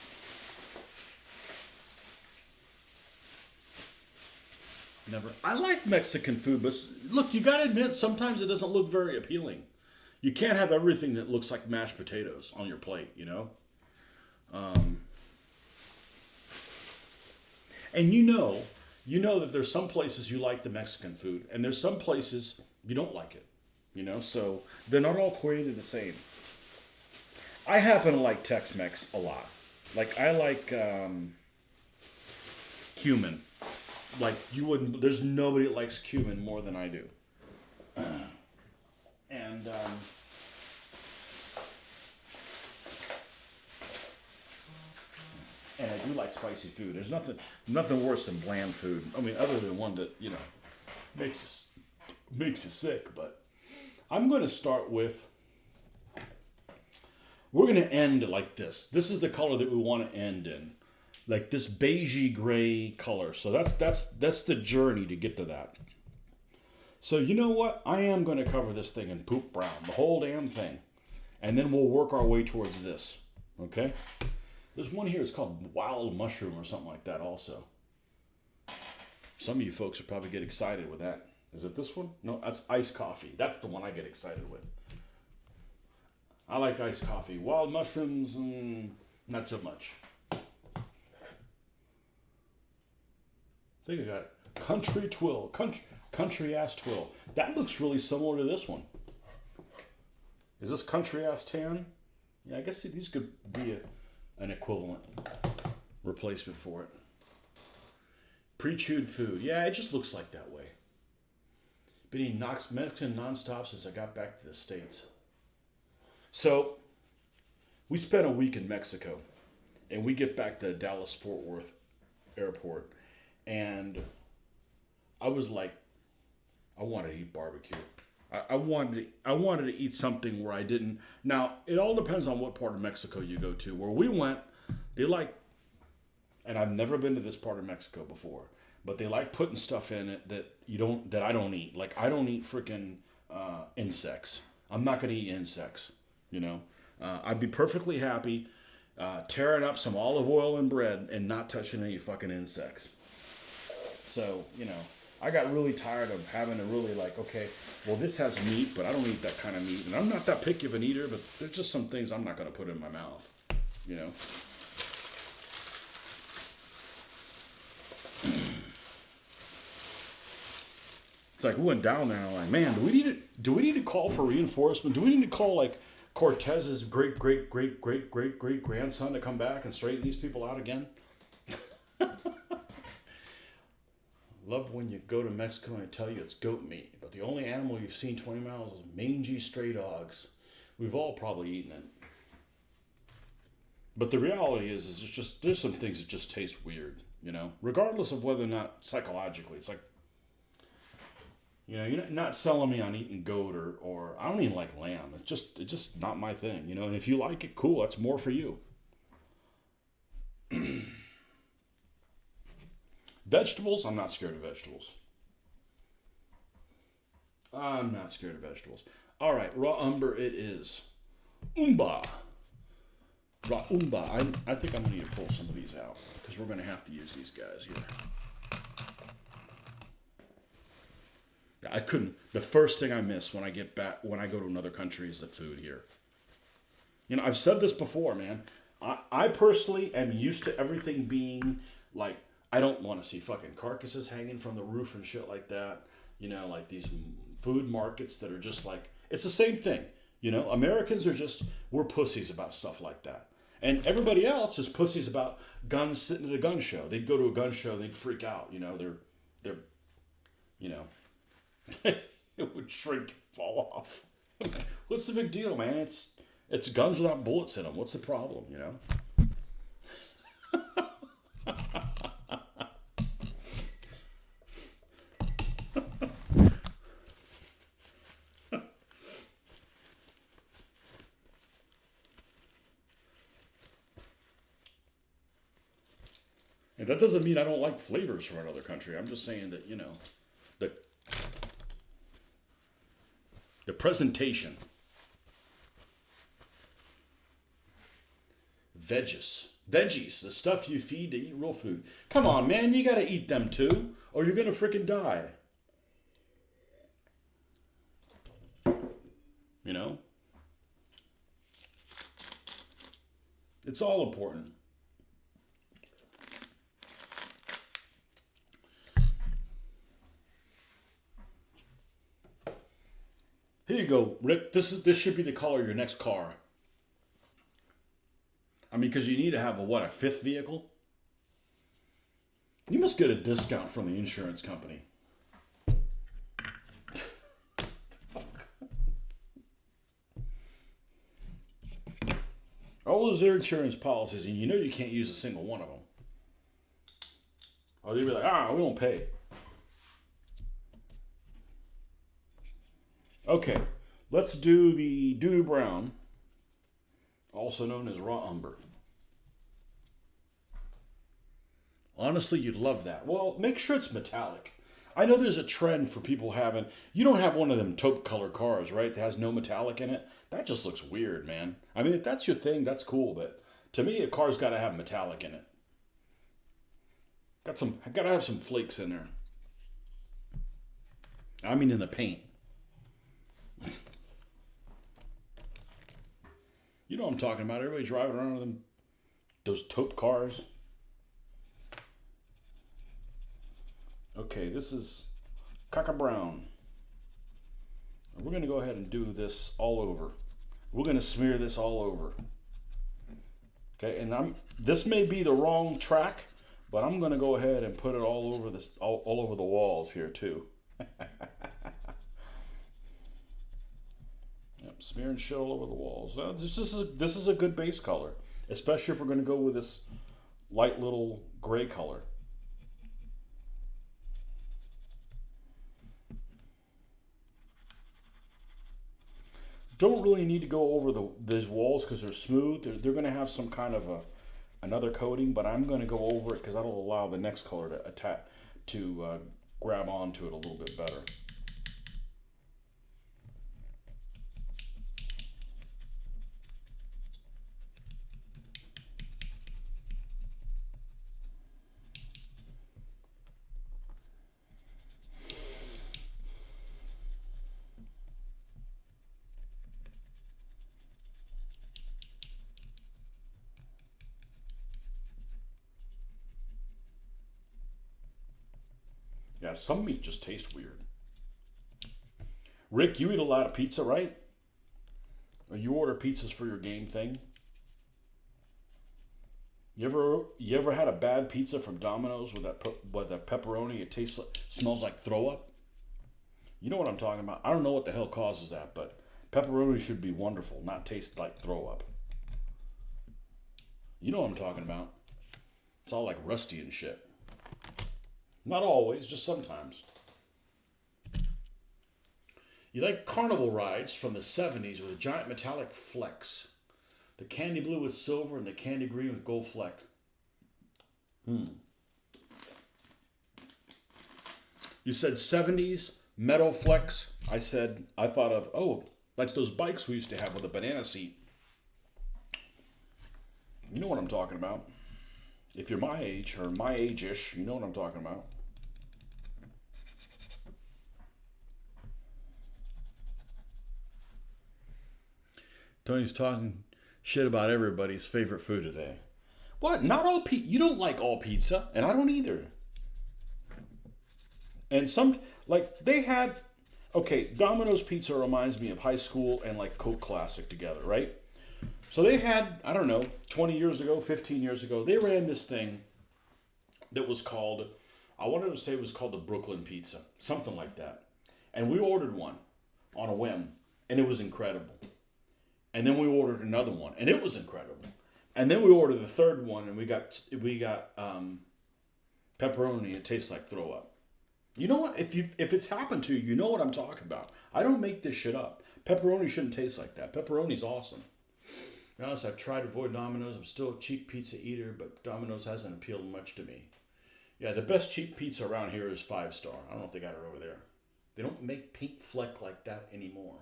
Never. I like Mexican food, but look, you got to admit, sometimes it doesn't look very appealing. You can't have everything that looks like mashed potatoes on your plate, you know? And you know that there's some places you like the Mexican food, and there's some places you don't like it, you know? So they're not all created the same. I happen to like Tex-Mex a lot. Like, I like cumin. Like, you wouldn't, there's nobody that likes cumin more than I do. And, and I do like spicy food. There's nothing worse than bland food. I mean, other than one that, you know, makes you sick. But I'm going to start with, we're going to end like this. This is the color that we want to end in. Like this beigey gray color. So that's the journey to get to that. So you know what? I am going to cover this thing in poop brown, the whole damn thing. And then we'll work our way towards this. Okay? There's one here, it's called wild mushroom or something like that also. Some of you folks will probably get excited with that. Is it this one? No, that's iced coffee. That's the one I get excited with. I like iced coffee. Wild mushrooms, not so much. I think I got country twill, country ass twill. That looks really similar to this one. Is this country ass tan? Yeah, I guess these could be an equivalent replacement for it. Pre-chewed food. Yeah, it just looks like that way. Been eating Mexican nonstop since I got back to the States. So, we spent a week in Mexico, and we get back to Dallas-Fort Worth Airport. And I was like, I wanted to eat barbecue. I wanted to eat something where I didn't. Now, it all depends on what part of Mexico you go to. Where we went, they like, and I've never been to this part of Mexico before, but they like putting stuff in it that I don't eat. Like, I don't eat freaking insects. I'm not going to eat insects, you know. I'd be perfectly happy tearing up some olive oil and bread and not touching any fucking insects. So, you know, I got really tired of having to really like, okay, well, this has meat, but I don't eat that kind of meat. And I'm not that picky of an eater, but there's just some things I'm not going to put in my mouth, you know. It's like we went down there and I'm like, man, do we need to call for reinforcement? Do we need to call like Cortez's great grandson to come back and straighten these people out again? Love when you go to Mexico and I tell you it's goat meat, but the only animal you've seen 20 miles is mangy stray dogs. We've all probably eaten it. But the reality is it's just, there's some things that just taste weird, you know, regardless of whether or not psychologically. It's like, you know, you're not selling me on eating goat or I don't even like lamb. It's just not my thing, you know, and if you like it, cool, that's more for you. Vegetables, I'm not scared of vegetables. I'm not scared of vegetables. All right, raw umber it is. Umba. Raw umba. I think I'm going to need to pull some of these out because we're going to have to use these guys here. I couldn't. The first thing I miss when I get back, when I go to another country is the food here. You know, I've said this before, man. I personally am used to everything being like, I don't want to see fucking carcasses hanging from the roof and shit like that. You know, like these food markets that are just like, it's the same thing. You know, Americans are just, we're pussies about stuff like that. And everybody else is pussies about guns sitting at a gun show. They'd go to a gun show, they'd freak out. You know, they're you know, it would shrink, fall off. What's the big deal, man? It's guns without bullets in them. What's the problem, you know? And that doesn't mean I don't like flavors from another country. I'm just saying that, you know, the presentation. Veggies, the stuff you feed to eat real food. Come on, man, you gotta eat them too, or you're gonna freaking die. You know? It's all important. Here you go, Rick. This should be the color of your next car. I mean, because you need to have a fifth vehicle? You must get a discount from the insurance company. All those insurance policies, and you know you can't use a single one of them. Or they'd be like, we don't pay. Okay, let's do the doo-doo brown, also known as raw umber. Honestly, you'd love that. Well, make sure it's metallic. I know there's a trend for people having... You don't have one of them taupe color cars, right? That has no metallic in it. That just looks weird, man. I mean, if that's your thing, that's cool. But to me, a car's got to have metallic in it. Got to have some flakes in there. I mean, in the paint. You know what I'm talking about. Everybody driving around with those taupe cars. Okay, this is Caca Brown. We're going to go ahead and do this all over. We're going to smear this all over. Okay, and this may be the wrong track, but I'm going to go ahead and put it all over all over the walls here too. Yep, smearing shit all over the walls. This is a good base color, especially if we're going to go with this light little gray color. Don't really need to go over these walls because they're smooth. They're going to have some kind of another coating, but I'm going to go over it because that'll allow the next color to grab onto it a little bit better. Yeah, some meat just tastes weird. Rick, you eat a lot of pizza, right? Or you order pizzas for your game thing? You ever had a bad pizza from Domino's with that pepperoni? It smells like throw up. You know what I'm talking about. I don't know what the hell causes that, but pepperoni should be wonderful, not taste like throw up. You know what I'm talking about. It's all like rusty and shit. Not always, just sometimes. You like carnival rides from the 70s with a giant metallic flecks. The candy blue with silver and the candy green with gold fleck. You said 70s metal flecks. I thought of, like those bikes we used to have with a banana seat. You know what I'm talking about. If you're my age, or my age-ish, you know what I'm talking about. Tony's talking shit about everybody's favorite food today. What? Not all pizza. You don't like all pizza, and I don't either. And Domino's Pizza reminds me of high school and like Coke Classic together, right? So they had, I don't know, 20 years ago, 15 years ago, they ran this thing that was called, I wanted to say it was called the Brooklyn Pizza, something like that. And we ordered one on a whim, and it was incredible. And then we ordered another one, and it was incredible. And then we ordered the third one, and we got pepperoni. It tastes like throw up. You know what? If it's happened to you, you know what I'm talking about. I don't make this shit up. Pepperoni shouldn't taste like that. Pepperoni's awesome. To be honest, I've tried to avoid Domino's. I'm still a cheap pizza eater, but Domino's hasn't appealed much to me. Yeah, the best cheap pizza around here is 5 Star. I don't know if they got it over there. They don't make paint fleck like that anymore.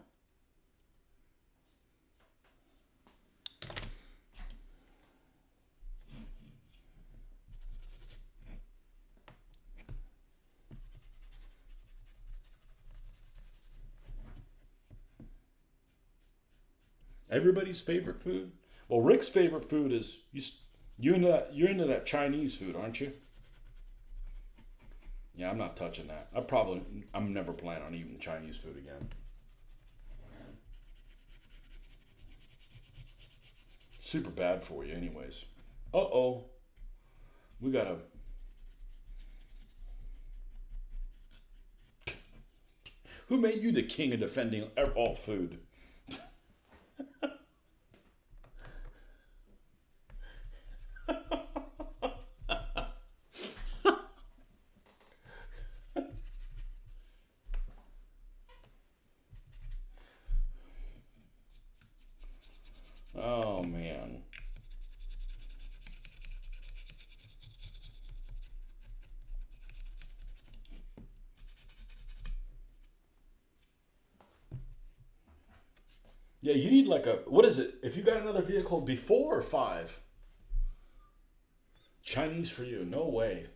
Everybody's favorite food? Well, Rick's favorite food is you're into that Chinese food, aren't you? Yeah, I'm not touching that. I'm never planning on eating Chinese food again. Super bad for you, anyways. Uh oh, we gotta. Who made you the king of defending all food? Oh man. Yeah, you need like a what is it? If you got another vehicle, be 4 or 5. Chinese for you? No way.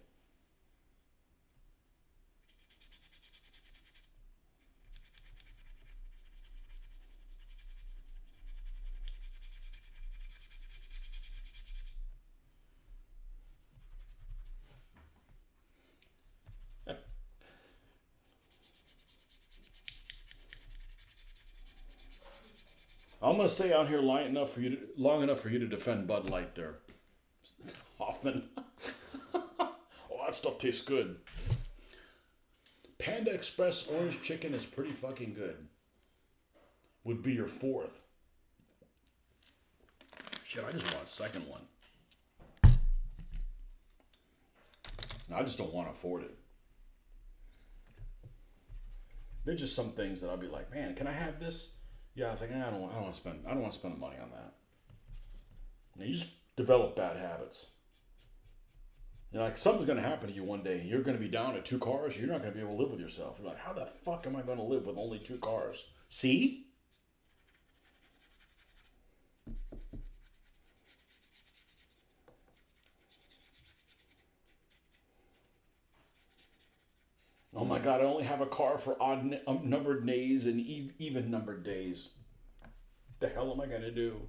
I'm gonna stay out here long enough for you to defend Bud Light there, Hoffman. Oh, that stuff tastes good. Panda Express orange chicken is pretty fucking good. Would be your 4th. Shit, I just want a second one. I just don't want to afford it. There's just some things that I'll be like, man, can I have this? Yeah, I think I don't want to spend. I don't want to spend the money on that. You just develop bad habits. Like something's going to happen to you one day. You're going to be down to 2 cars. You're not going to be able to live with yourself. You're like, how the fuck am I going to live with only 2 cars? See? Oh my god, I only have a car for odd numbered days and even numbered days. The hell am I going to do?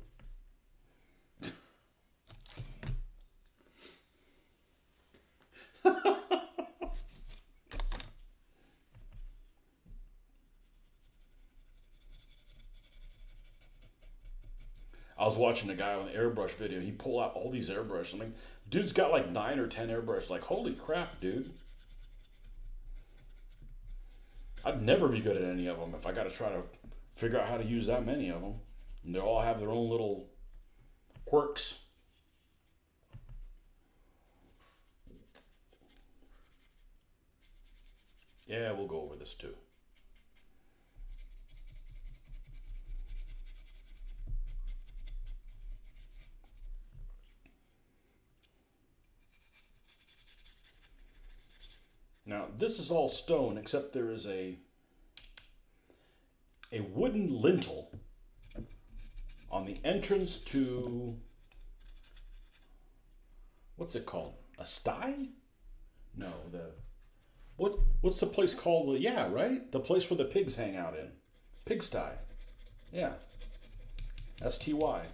I was watching a guy on the airbrush video. He pulled out all these airbrushes. I'm like, dude's got like 9 or 10 airbrushes. Like, holy crap, dude. I'd never be good at any of them if I got to try to figure out how to use that many of them. And they all have their own little quirks. Yeah, we'll go over this too. Now, this is all stone except there is a wooden lintel on the entrance to what's it called? A sty? No, what's the place called? Well, yeah, right? The place where the pigs hang out in. Pigsty. Yeah. STY.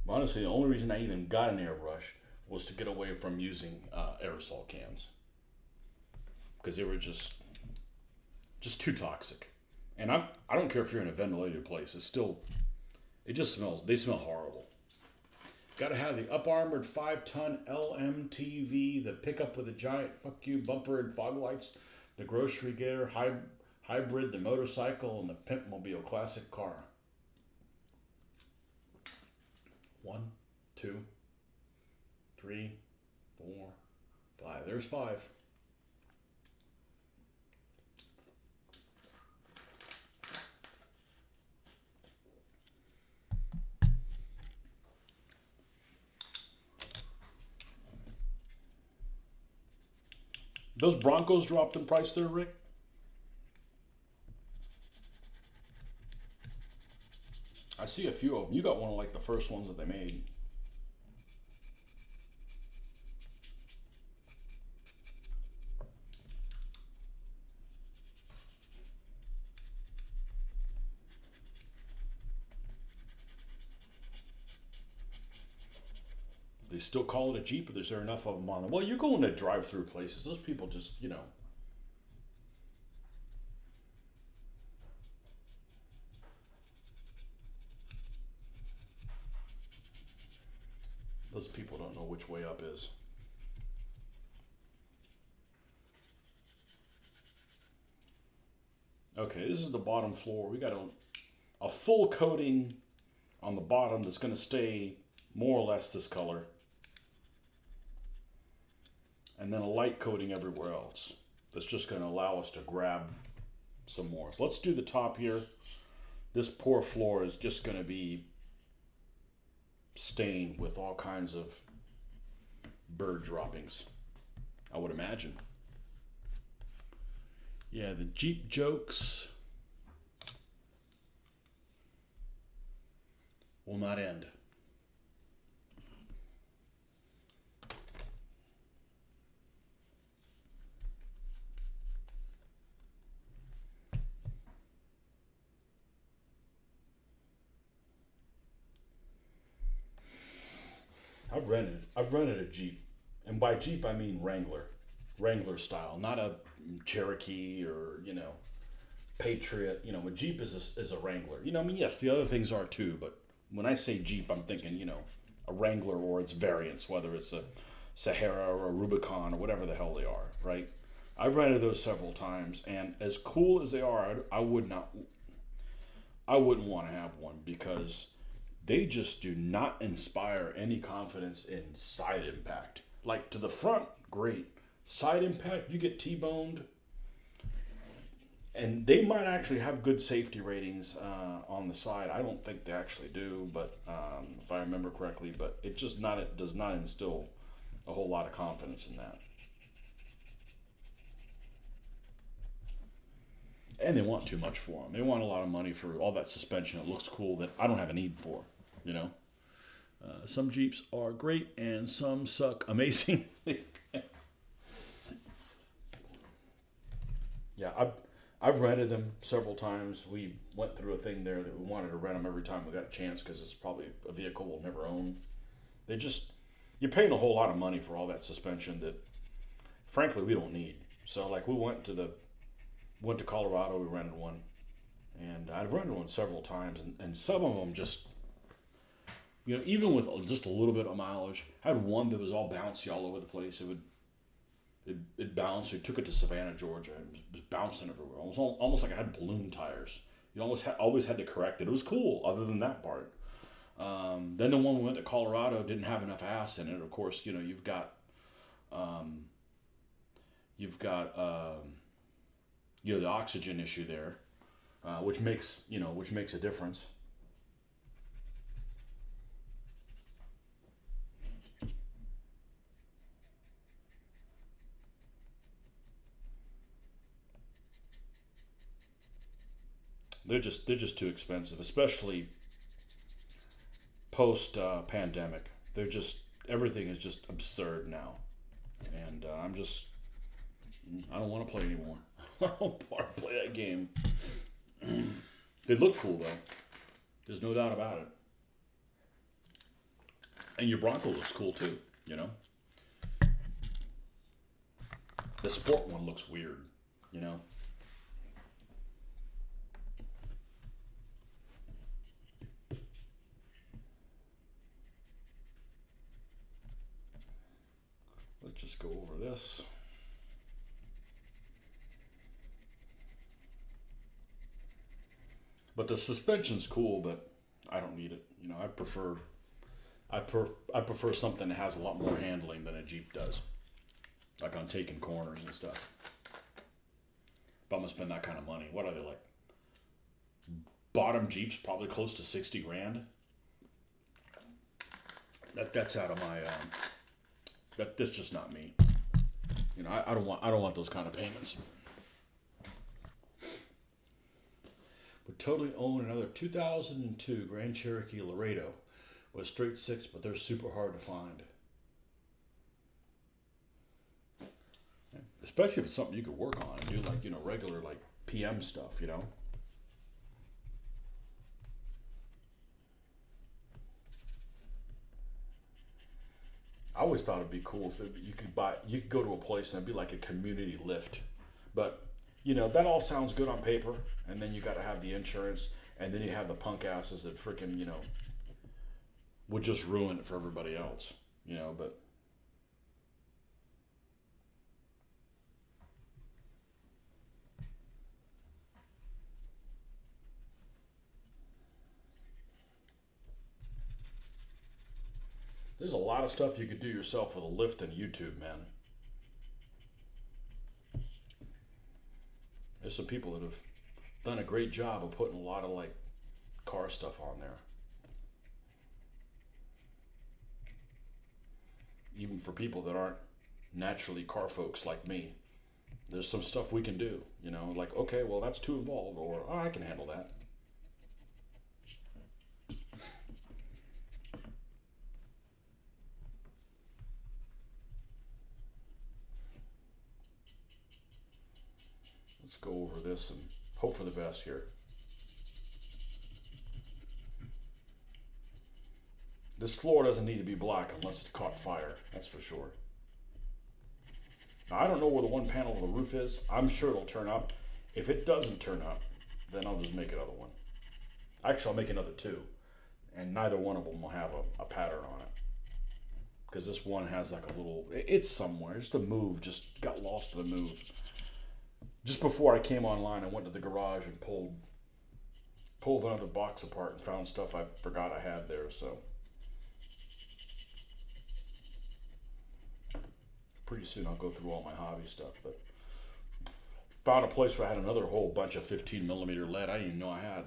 Honestly, the only reason I even got an airbrush was to get away from using aerosol cans because they were just too toxic. And I don't care if you're in a ventilated place. It just smells. They smell horrible. Got to have the up-armored 5-ton LMTV, the pickup with a giant fuck you bumper and fog lights, the grocery getter, hybrid, the motorcycle, and the Pimpmobile classic car. 1, 2, 3, 4, 5. There's 5. Those Broncos dropped in price there, Rick? I see a few of them. You got one of like the first ones that they made. They still call it a Jeep, but is there enough of them on them? Well, you're going to drive-through places. Those people just, those people don't know which way up is. Okay, this is the bottom floor. We got a full coating on the bottom that's going to stay more or less this color. And then a light coating everywhere else. That's just going to allow us to grab some more. So let's do the top here. This poor floor is just going to be stained with all kinds of bird droppings, I would imagine. Yeah, the Jeep jokes will not end. I've rented a Jeep, and by Jeep I mean Wrangler style, not a Cherokee or Patriot. A Jeep is a Wrangler. Yes, the other things are too, but when I say Jeep, I'm thinking a Wrangler or its variants, whether it's a Sahara or a Rubicon or whatever the hell they are, right? I've rented those several times, and as cool as they are, I wouldn't want to have one because they just do not inspire any confidence in side impact. Like to the front, great. Side impact, you get T-boned. And they might actually have good safety ratings on the side. I don't think they actually do, but if I remember correctly, but it does not instill a whole lot of confidence in that. And they want too much for them. They want a lot of money for all that suspension. It looks cool that I don't have a need for. Some Jeeps are great and some suck amazing. Yeah, I've rented them several times. We went through a thing there that we wanted to rent them every time we got a chance because it's probably a vehicle we'll never own. You're paying a whole lot of money for all that suspension that, frankly, we don't need. So, like, we went to Colorado, we rented one, and I've rented one several times, and some of them just, even with just a little bit of mileage, I had one that was all bouncy all over the place. It bounced. We took it to Savannah, Georgia, and it was bouncing everywhere. Almost like I had balloon tires. You always had to correct it. It was cool, other than that part. Then the one we went to Colorado didn't have enough ass in it. Of course, you've got the oxygen issue there, which makes a difference. They're just too expensive, especially post pandemic. Everything is just absurd now, and I don't want to play anymore. I don't want to play that game. They look cool though. There's no doubt about it. And your Bronco looks cool too. you know? The sport one looks weird, you know? Let's just go over this. But the suspension's cool, but I don't need it. You know, I prefer something that has a lot more handling than a Jeep does. Like on taking corners and stuff. If I'm gonna spend that kind of money, what are they like? Bottom Jeeps probably close to 60 grand. That's out of my that's just not me. You know, I don't want those kind of payments. Would totally own another 2002 Grand Cherokee Laredo with straight six, but they're super hard to find. Especially if it's something you could work on and do, like, you know, regular like PM stuff, you know. I always thought it'd be cool if you could go to a place and it'd be like a community lift, but you know that all sounds good on paper, and then you got to have the insurance, and then you have the punk asses that freaking, you know, would just ruin it for everybody else, you know. But there's a lot of stuff you could do yourself with a lift and YouTube, man. There's some people that have done a great job of putting a lot of like car stuff on there. Even for people that aren't naturally car folks like me, there's some stuff we can do, you know, like, okay, well, that's too involved, or oh, I can handle that. Let's go over this and hope for the best here. This floor doesn't need to be black unless it caught fire, that's for sure. Now, I don't know where the one panel of the roof is. I'm sure it'll turn up. If it doesn't turn up, then I'll just make another one. Actually, I'll make another two, and neither one of them will have a pattern on it. Because this one has like a little, it's somewhere, just a move, just got lost in the move. Just before I came online, I went to the garage and pulled another box apart and found stuff I forgot I had there, so. Pretty soon I'll go through all my hobby stuff, but found a place where I had another whole bunch of 15 millimeter lead I didn't even know I had.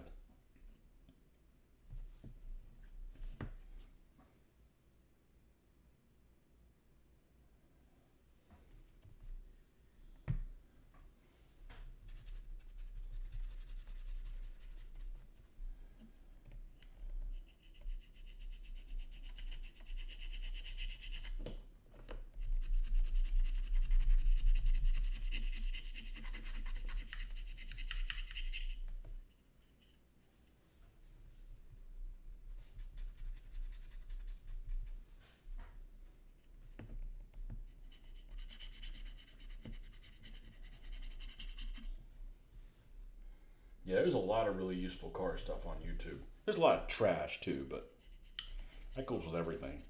Yeah, there's a lot of really useful car stuff on YouTube. There's a lot of trash too, but that goes with everything.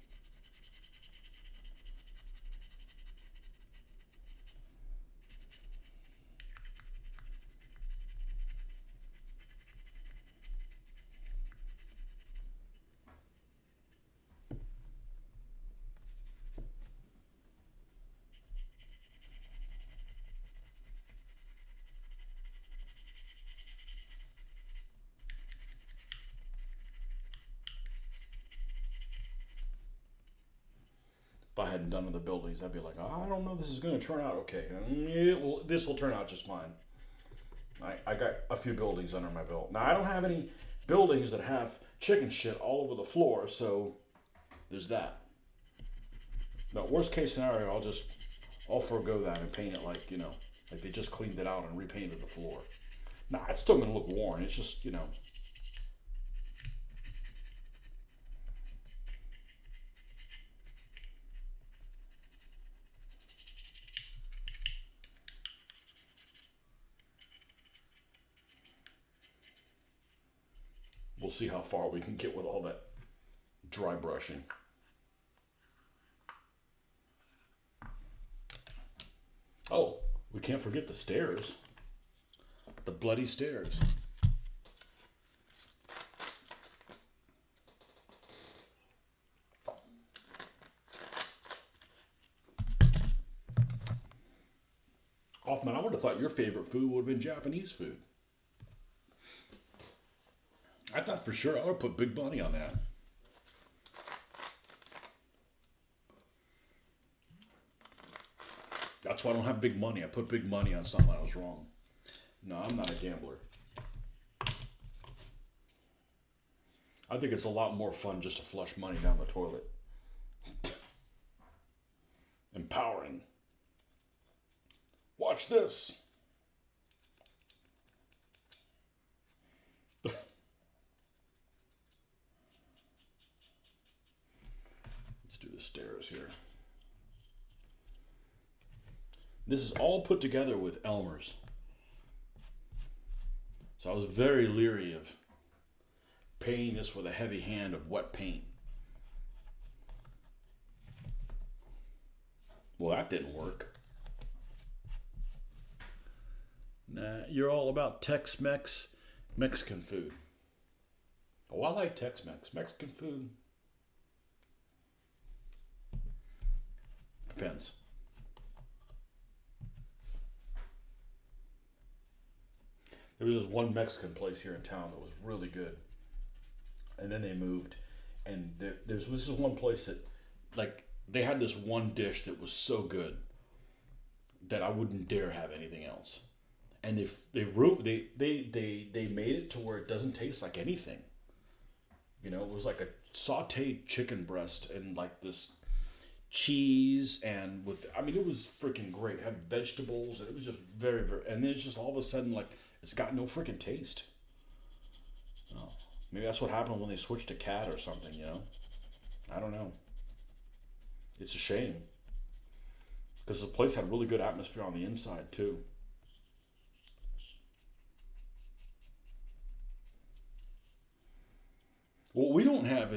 If I hadn't done with the buildings, I'd be like, oh, I don't know if this is going to turn out okay. This will turn out just fine. I got a few buildings under my belt. Now, I don't have any buildings that have chicken shit all over the floor, so there's that. No, worst case scenario, I'll forego that and paint it like, you know, like they just cleaned it out and repainted the floor. Nah, it's still going to look worn. It's just, you know. we'll see how far we can get with all that dry brushing. Oh, we can't forget the stairs. The bloody stairs. Hoffman, I would have thought your favorite food would have been Japanese food. I thought for sure I would have put big money on that. That's why I don't have big money. I put big money on something I was wrong. No, I'm not a gambler. I think it's a lot more fun just to flush money down the toilet. Empowering. Watch this. Let's do the stairs here. This is all put together with Elmer's. So I was very leery of painting this with a heavy hand of wet paint. Well, that didn't work. Nah, you're all about Tex-Mex, Mexican food. Oh, I like Tex-Mex. Mexican food. Depends. There was this one Mexican place here in town that was really good. And then they moved. And this is one place that, like, they had this one dish that was so good that I wouldn't dare have anything else. And they made it to where it doesn't taste like anything. You know, it was like a sauteed chicken breast and like this cheese and it was freaking great. It had vegetables and it was just very, very, and then it's just all of a sudden like it's got no freaking taste. Oh, maybe that's what happened when they switched to cat or something, you know? I don't know. It's a shame. Because the place had really good atmosphere on the inside too. What we don't have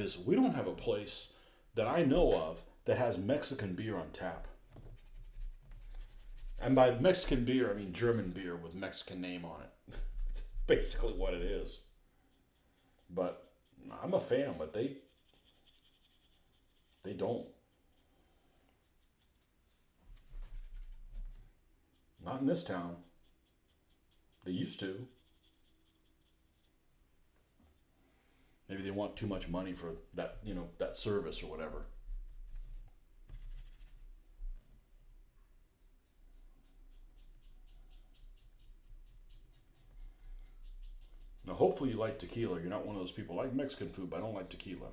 a place that I know of that has Mexican beer on tap. And by Mexican beer, I mean German beer with Mexican name on it. It's basically what it is. But I'm a fan, but they don't. Not in this town. They used to. Maybe they want too much money for that, that service or whatever. Now, hopefully you like tequila. You're not one of those people. I like Mexican food, but I don't like tequila.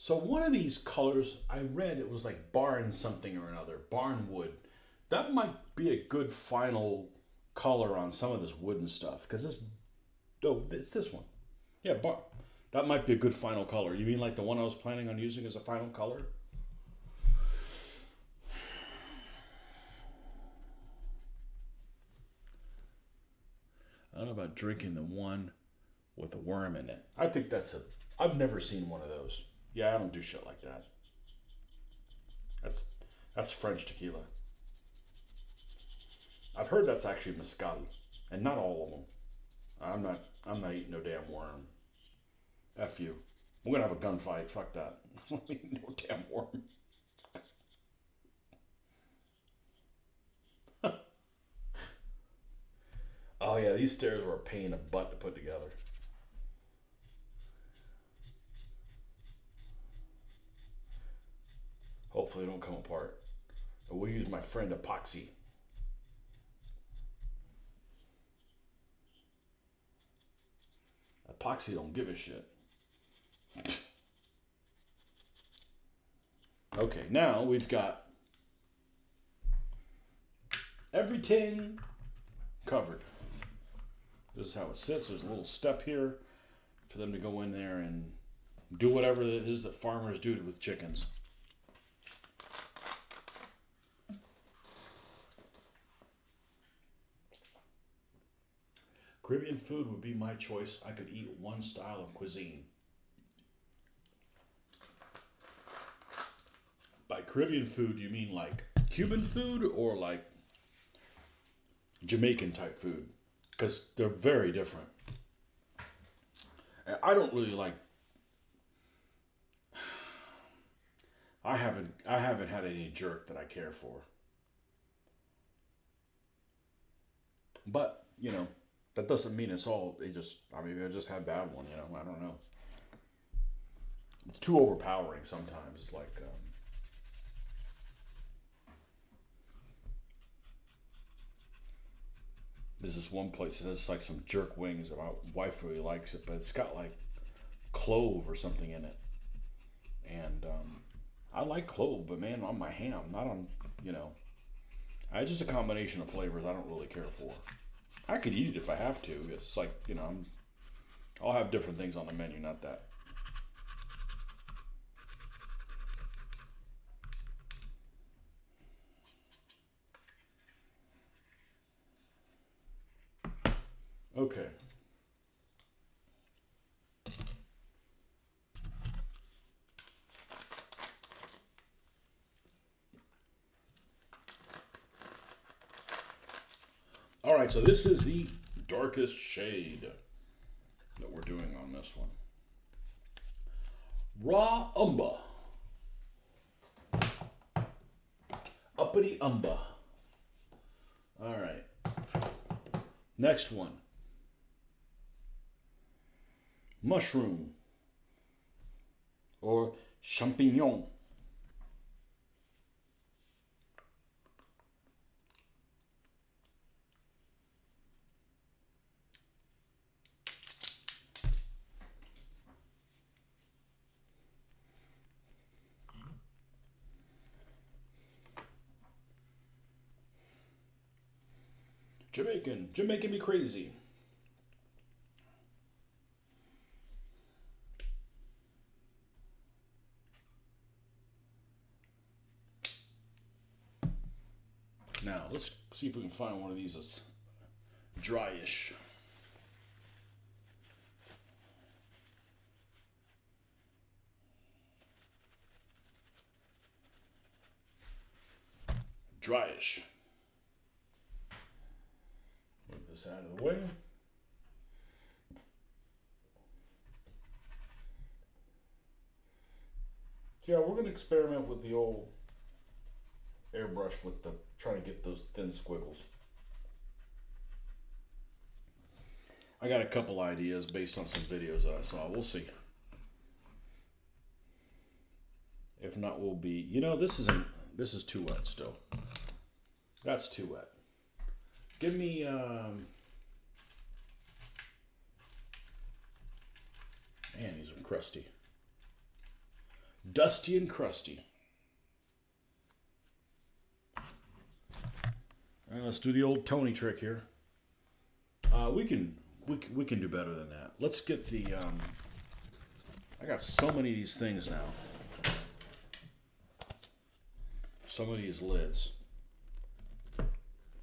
So one of these colors, I read it was like barn something or another, barnwood. That might be a good final color on some of this wooden stuff because it's this one. Yeah, that might be a good final color. You mean like the one I was planning on using as a final color? I don't know about drinking the one with a worm in it. I think I've never seen one of those. Yeah, I don't do shit like that. That's French tequila. I've heard that's actually mezcal, and not all of them. I'm not eating no damn worm. F you. We're gonna have a gunfight. Fuck that. No damn worm. Oh yeah, these stairs were a pain in the butt to put together. Hopefully they don't come apart. But we'll use my friend epoxy. Epoxy don't give a shit. Okay, now we've got Everything covered. This is how it sits. There's a little step here for them to go in there and do whatever it is that farmers do with chickens. Caribbean food would be my choice. I could eat one style of cuisine. By Caribbean food, you mean like Cuban food or like Jamaican type food? Because they're very different. I don't really like. I haven't had any jerk that I care for. But you know, that doesn't mean it's all. I just had bad one. You know, I don't know. It's too overpowering sometimes. It's like. There's this one place that has like some jerk wings. My wife really likes it, but it's got like clove or something in it. And I like clove, but man, on my ham, not on, you know. It's just a combination of flavors I don't really care for. I could eat it if I have to. It's like, you know, I'll have different things on the menu, not that. Okay. All right, so this is the darkest shade that we're doing on this one. Raw umber. Uppity umber. All right. Next one. Mushroom or champignon. Jamaican me crazy. Now, let's see if we can find one of these that's dryish. Dryish. Move this out of the way. So yeah, we're going to experiment with the old airbrush with the trying to get those thin squiggles. I got a couple ideas based on some videos that I saw. We'll see. If not, we'll be. You know, this is too wet still. That's too wet. Give me. Man, these are crusty. Dusty and crusty. All right, let's do the old Tony trick here. We can do better than that. Let's get the. I got so many of these things now. So many of these lids.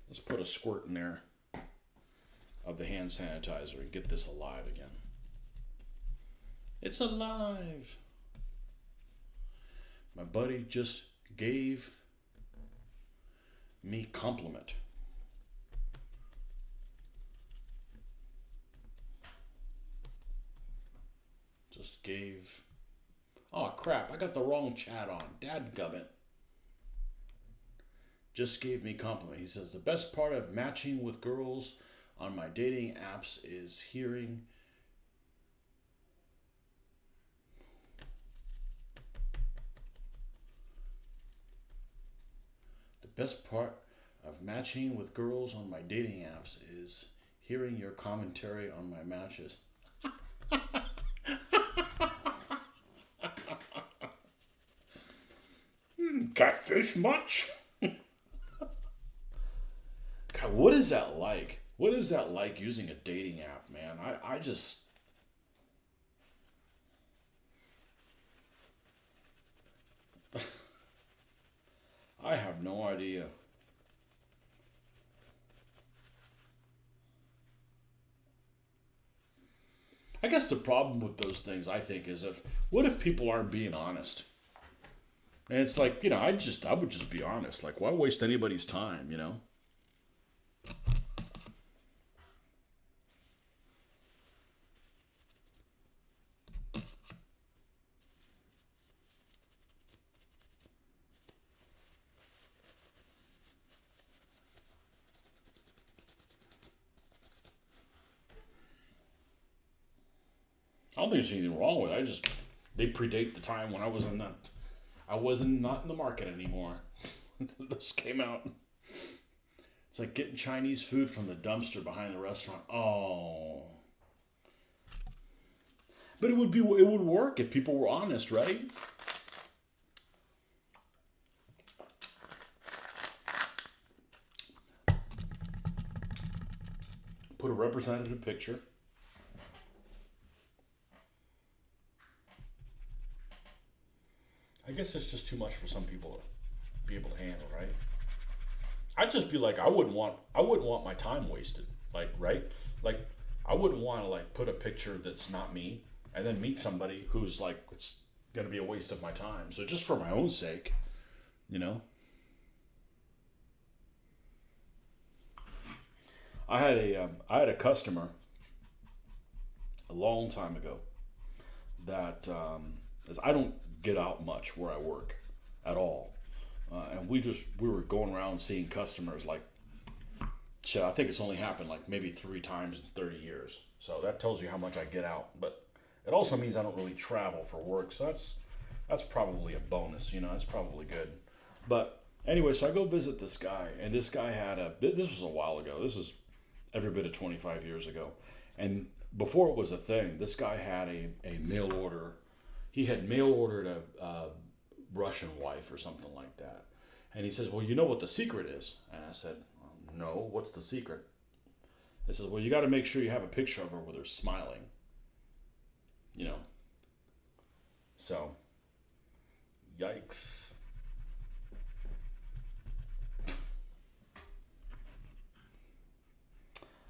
Let's put a squirt in there of the hand sanitizer and get this alive again. It's alive. My buddy just gave me compliment. Just gave. Oh crap! I got the wrong chat on. Dadgummit. Just gave me compliment. He says the best part of matching with girls on my dating apps is hearing. The best part of matching with girls on my dating apps is hearing your commentary on my matches. Catfish much? what is that like? What is that like using a dating app, man? I just, I have no idea. I guess the problem with those things, I think, is if what if people aren't being honest? And it's like, I would just be honest. Like, why waste anybody's time, you know? I don't think there's anything wrong with it. They predate the time when I wasn't not in the market anymore. Those came out. It's like getting Chinese food from the dumpster behind the restaurant. Oh, but it would work if people were honest, right? Put a representative picture. I guess it's just too much for some people to be able to handle, right? I'd just be like, I wouldn't want my time wasted. Like, right? Like, I wouldn't want to like put a picture that's not me and then meet somebody who's like, it's gonna be a waste of my time. So just for my own sake, you know. I had a customer a long time ago that is I don't get out much where I work at all, and we were going around seeing customers like shit. I think it's only happened like maybe 3 times in 30 years. So that tells you how much I get out. But it also means I don't really travel for work. So that's probably a bonus. That's probably good. But anyway, so I go visit this guy, and this guy had this was a while ago. This is every bit of 25 years ago, and before it was a thing, this guy had a mail order. He had mail ordered a Russian wife or something like that. And he says, well, you know what the secret is? And I said, no, what's the secret? He says, well, you got to make sure you have a picture of her with her smiling. You know. So, yikes.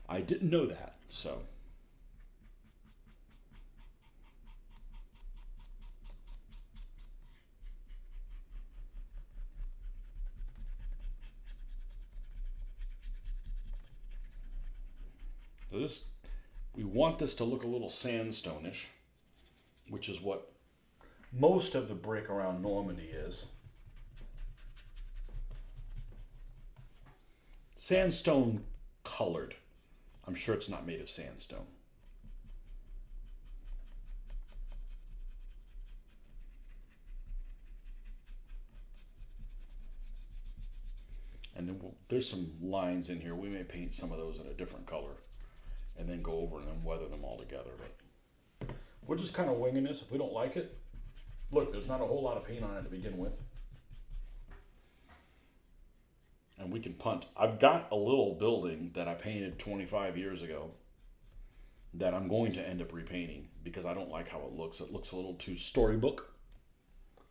I didn't know that, so. So we want this to look a little sandstone-ish, which is what most of the brick around Normandy is. Sandstone colored. I'm sure it's not made of sandstone. And then there's some lines in here. We may paint some of those in a different color and then go over and then weather them all together. But we're just kind of winging this. If we don't like it, look, there's not a whole lot of paint on it to begin with. And we can punt. I've got a little building that I painted 25 years ago that I'm going to end up repainting because I don't like how it looks. It looks a little too storybook.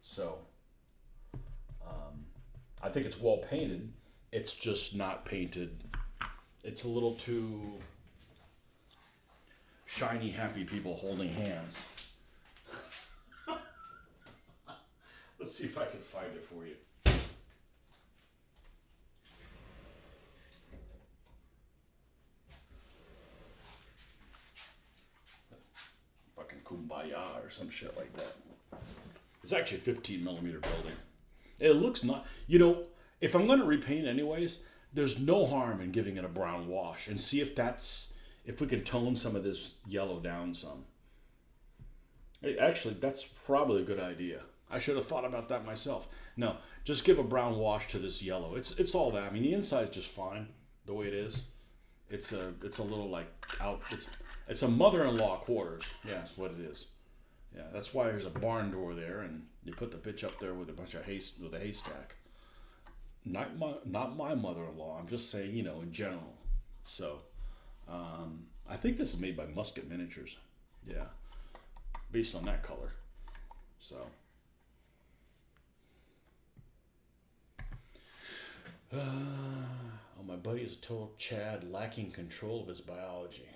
So I think it's well painted. It's just not painted. It's a little too shiny, happy people holding hands. Let's see if I can find it for you. Fucking Kumbaya or some shit like that. It's actually a 15 millimeter building. It looks not, if I'm going to repaint anyways, there's no harm in giving it a brown wash and see if we can tone some of this yellow down some. Actually, that's probably a good idea. I should have thought about that myself. No, just give a brown wash to this yellow. It's all that. I mean, the inside's just fine the way it is. It's a little like out. It's a mother-in-law quarters. Yeah, that's what it is. Yeah, that's why there's a barn door there, and you put the bitch up there with a bunch of with a haystack. not my mother-in-law. I'm just saying, in general. So, I think this is made by Musket Miniatures. Yeah, based on that color. So, my buddy is a total Chad, lacking control of his biology.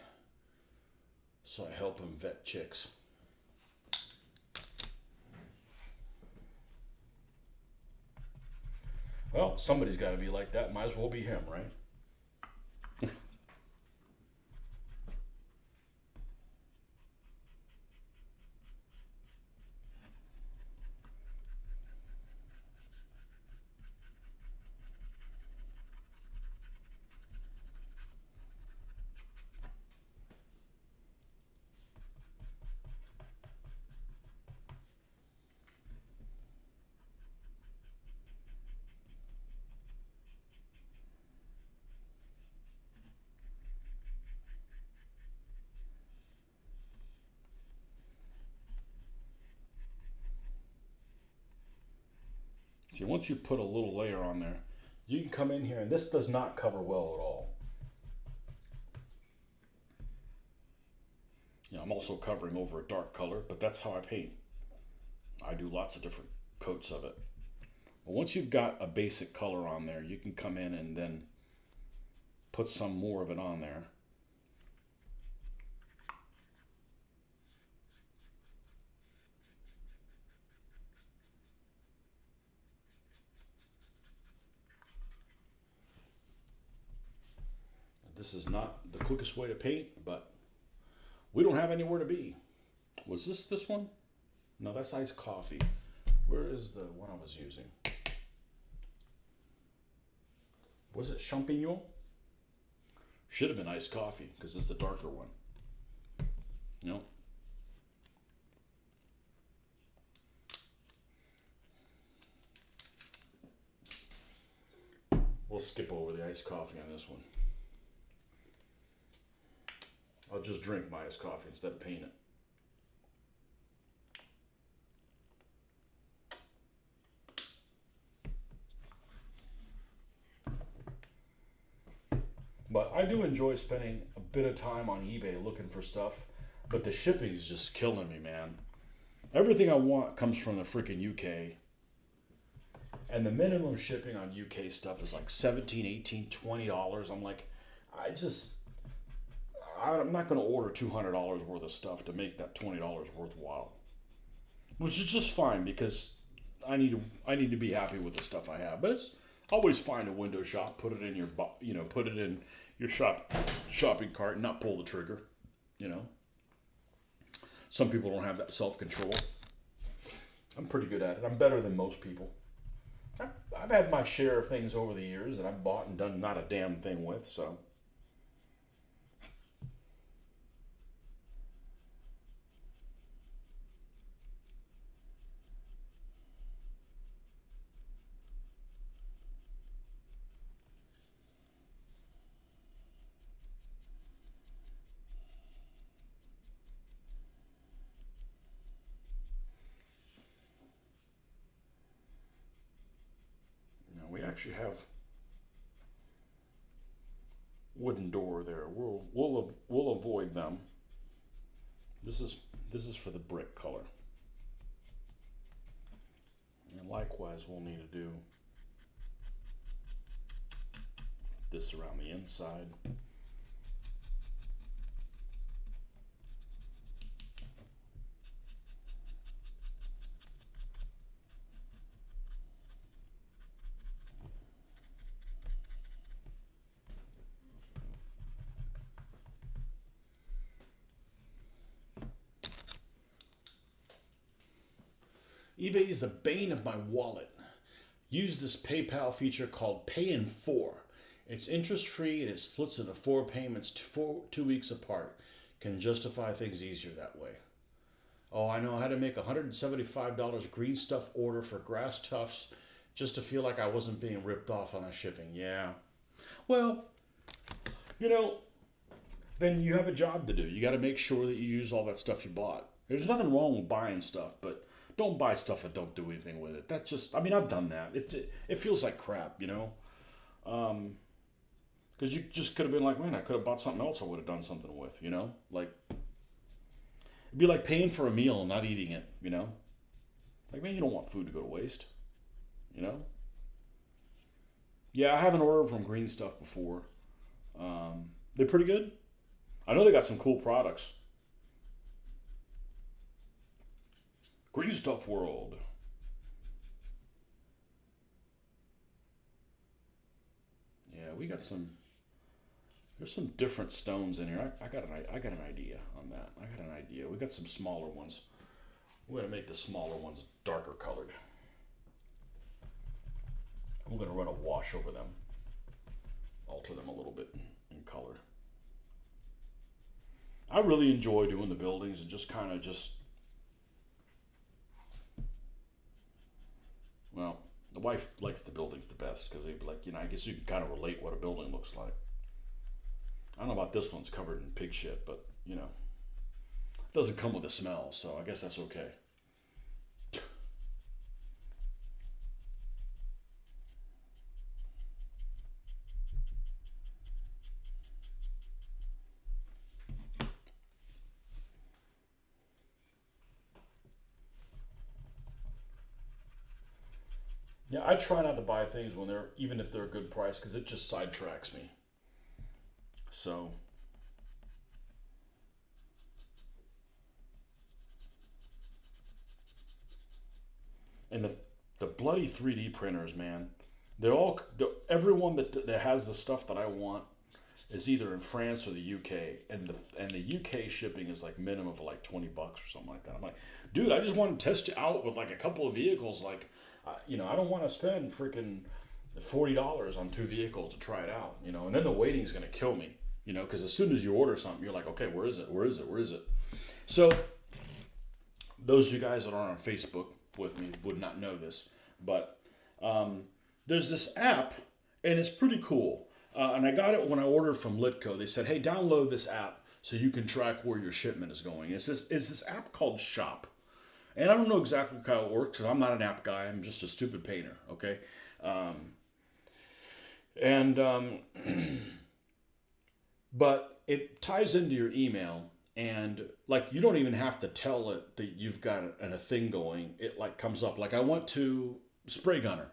So I help him vet chicks. Well, somebody's got to be like that. Might as well be him, right? See, once you put a little layer on there, you can come in here, and this does not cover well at all. I'm also covering over a dark color, but that's how I paint. I do lots of different coats of it. But once you've got a basic color on there, you can come in and then put some more of it on there. This is not the quickest way to paint, but we don't have anywhere to be. Was this one? No, that's iced coffee. Where is the one I was using? Was it champignon? Should have been iced coffee because it's the darker one. No. We'll skip over the iced coffee on this one. I'll just drink my iced coffee instead of paint it. But I do enjoy spending a bit of time on eBay looking for stuff, but the shipping is just killing me, man. Everything I want comes from the freaking UK. And the minimum shipping on UK stuff is like $17, $18, $20. I'm like, I'm not going to order $200 worth of stuff to make that $20 worthwhile, which is just fine because I need to be happy with the stuff I have. But it's always fine to window shop, put it in your shopping cart, and not pull the trigger. Some people don't have that self-control. I'm pretty good at it. I'm better than most people. I've had my share of things over the years that I've bought and done not a damn thing with, so. We actually have wooden door there. We'll avoid them. This is for the brick color. And likewise, we'll need to do this around the inside. eBay is the bane of my wallet. Use this PayPal feature called Pay in 4. It's interest free and it splits into 4 payments 2 weeks apart. Can justify things easier that way. Oh, I know how to make $175 green stuff order for grass tufts just to feel like I wasn't being ripped off on the shipping. Yeah. Well, then you have a job to do. You got to make sure that you use all that stuff you bought. There's nothing wrong with buying stuff, but don't buy stuff and don't do anything with it. That's just, I mean, I've done that. It feels like crap, you know? Because you just could have been like, man, I could have bought something else I would have done something with, you know? Like, it'd be like paying for a meal and not eating it, you know? Like, man, you don't want food to go to waste, you know? Yeah, I haven't ordered from Green Stuff before. They're pretty good. I know they got some cool products. Green Stuff World. Yeah, we got some. There's some different stones in here. I got an idea on that. I got an idea. We got some smaller ones. We're gonna make the smaller ones darker colored. We're gonna run a wash over them, alter them a little bit in color. I really enjoy doing the buildings and just kind of just. Well, the wife likes the buildings the best because they like, you know, I guess you can kind of relate what a building looks like. I don't know about this one's covered in pig shit, but you know, it doesn't come with a smell, so I guess that's okay. Yeah, I try not to buy things when they're, even if they're a good price, because it just sidetracks me. So, and the bloody 3D printers, man, everyone that has the stuff that I want is either in France or the UK, and the UK shipping is like minimum of like $20 or something like that. I'm like, dude, I just want to test you out with like a couple of vehicles, like, you know, I don't want to spend freaking $40 on two vehicles to try it out, you know, and then the waiting is gonna kill me, you know, because as soon as you order something, you're like, okay, where is it? Where is it? Where is it? So those of you guys that are on Facebook with me would not know this, but there's this app, and it's pretty cool. And I got it when I ordered from Litco. They said, hey, download this app so you can track where your shipment is going. It's this app called Shop. And I don't know exactly how it works because I'm not an app guy. I'm just a stupid painter, okay? And but it ties into your email, and like you don't even have to tell it that you've got a thing going. It like comes up. Like I went to Spray Gunner,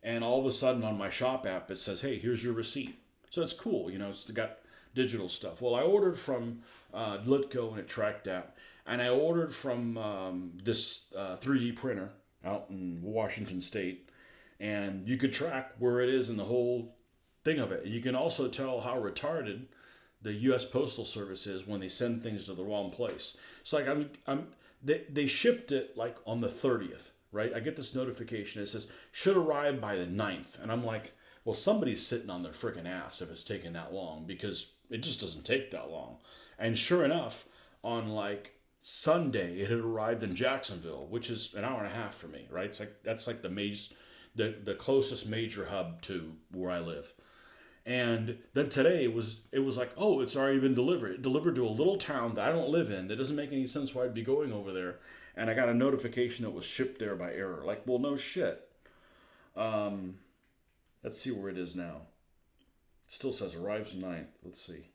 and all of a sudden on my Shop app it says, hey, here's your receipt. So it's cool, you know, it's got digital stuff. Well, I ordered from Litco, and it tracked that. And I ordered from this 3D printer out in Washington State, and you could track where it is in the whole thing of it. You can also tell how retarded the U.S. Postal Service is when they send things to the wrong place. It's like they shipped it like on the 30th, right? I get this notification. It says should arrive by the 9th, and I'm like, well, somebody's sitting on their freaking ass if it's taking that long, because it just doesn't take that long. And sure enough, on like Sunday, it had arrived in Jacksonville, which is an hour and a half for me, right? It's like that's like the closest major hub to where I live. And then today it was like, oh, it's already been delivered. It delivered to a little town that I don't live in. That doesn't make any sense why I'd be going over there. And I got a notification that it was shipped there by error. Like, well, no shit. Let's see where it is now. It still says arrives 9th. Let's see.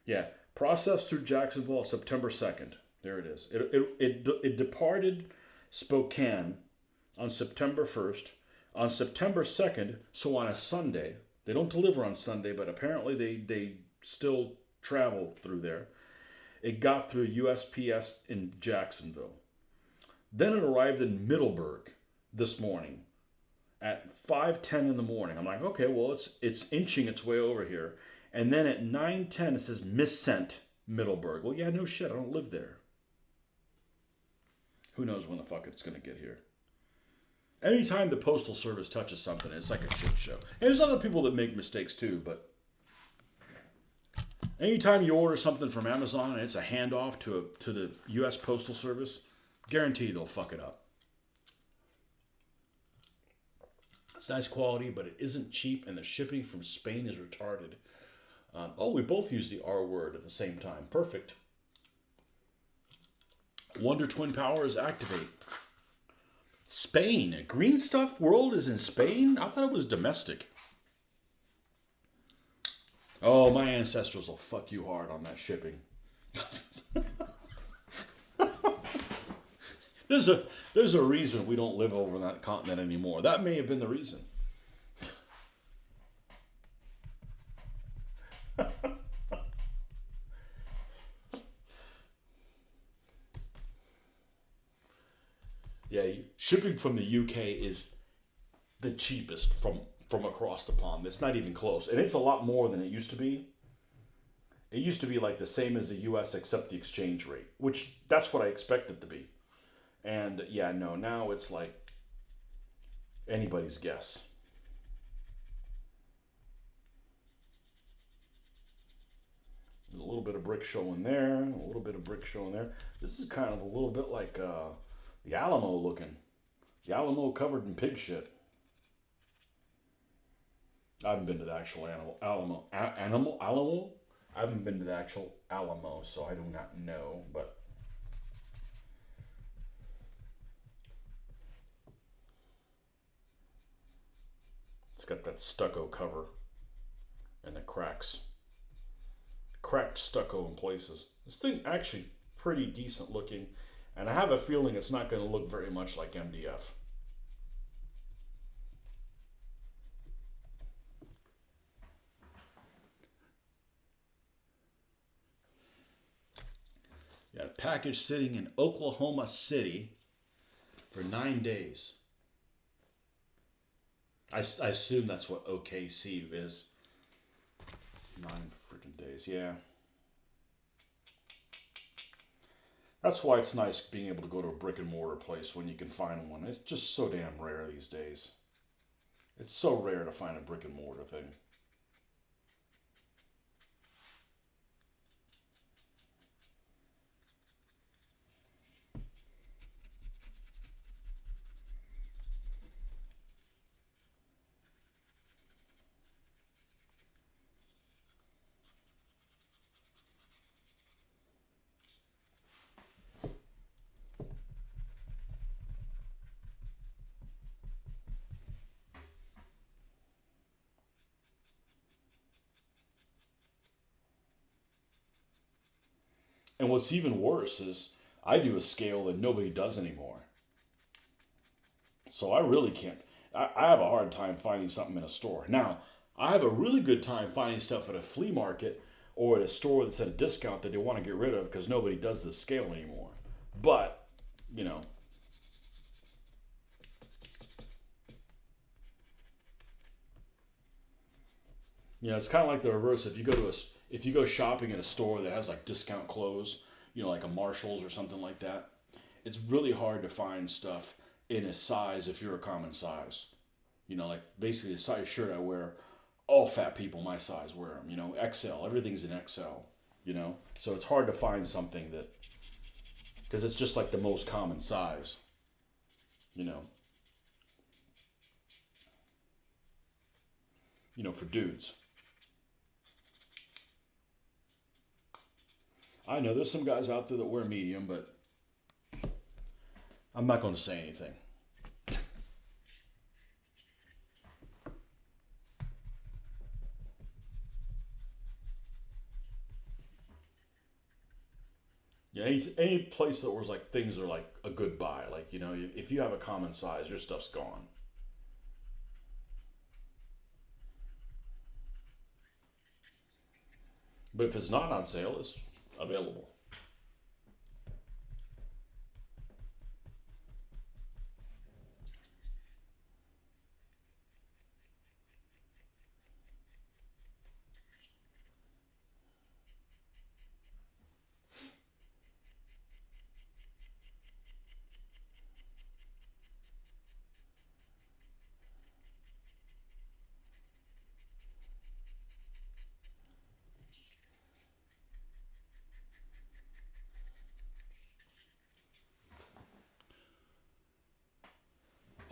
Yeah, processed through Jacksonville September 2nd. There it is. It departed Spokane on September 1st. On September 2nd, so on a Sunday, they don't deliver on Sunday, but apparently they still travel through there. It got through USPS in Jacksonville. Then it arrived in Middleburg this morning at 5:10 in the morning. I'm like, okay, well, it's inching its way over here. And then at 9:10, it says missent Middleburg. Well, yeah, no shit, I don't live there. Who knows when the fuck it's going to get here. Anytime the Postal Service touches something, it's like a shit show. And there's other people that make mistakes too, but anytime you order something from Amazon and it's a handoff to the U.S. Postal Service, guarantee they'll fuck it up. It's nice quality, but it isn't cheap, and the shipping from Spain is retarded. We both use the R word at the same time. Perfect. Wonder Twin powers activate. Spain. Green Stuff World is in Spain? I thought it was domestic. Oh, my ancestors will fuck you hard on that shipping. There's a reason we don't live over on that continent anymore. That may have been the reason. Yeah, shipping from the UK is the cheapest from across the pond. It's not even close, and it's a lot more than it used to be. It used to be like the same as the US except the exchange rate, which that's what I expected to be. And yeah, no, now it's like anybody's guess. There's a little bit of brick showing there, a little bit of brick showing there. This is kind of a little bit like the Alamo looking. The Alamo covered in pig shit. I haven't been to the actual Alamo. I haven't been to the actual Alamo, so I do not know. But it's got that stucco cover and the cracks, cracked stucco in places. This thing actually pretty decent looking, and I have a feeling it's not going to look very much like MDF. Got a package sitting in Oklahoma City for 9 days. I assume that's what OKC is. 9 freaking days, yeah. That's why it's nice being able to go to a brick and mortar place when you can find one. It's just so damn rare these days. It's so rare to find a brick and mortar thing. And what's even worse is I do a scale that nobody does anymore. So I really can't. I have a hard time finding something in a store. Now, I have a really good time finding stuff at a flea market or at a store that's at a discount that they want to get rid of because nobody does this scale anymore. But, you know. It's kind of like the reverse. If you go shopping at a store that has like discount clothes, like a Marshalls or something like that, it's really hard to find stuff in a size if you're a common size. Like basically the size shirt I wear, all fat people my size wear them. XL, everything's in XL. So it's hard to find something that, because it's just like the most common size. For dudes. I know there's some guys out there that wear medium, but I'm not going to say anything. Yeah, any place that was like things are like a good buy. Like, if you have a common size, your stuff's gone. But if it's not on sale, it's available.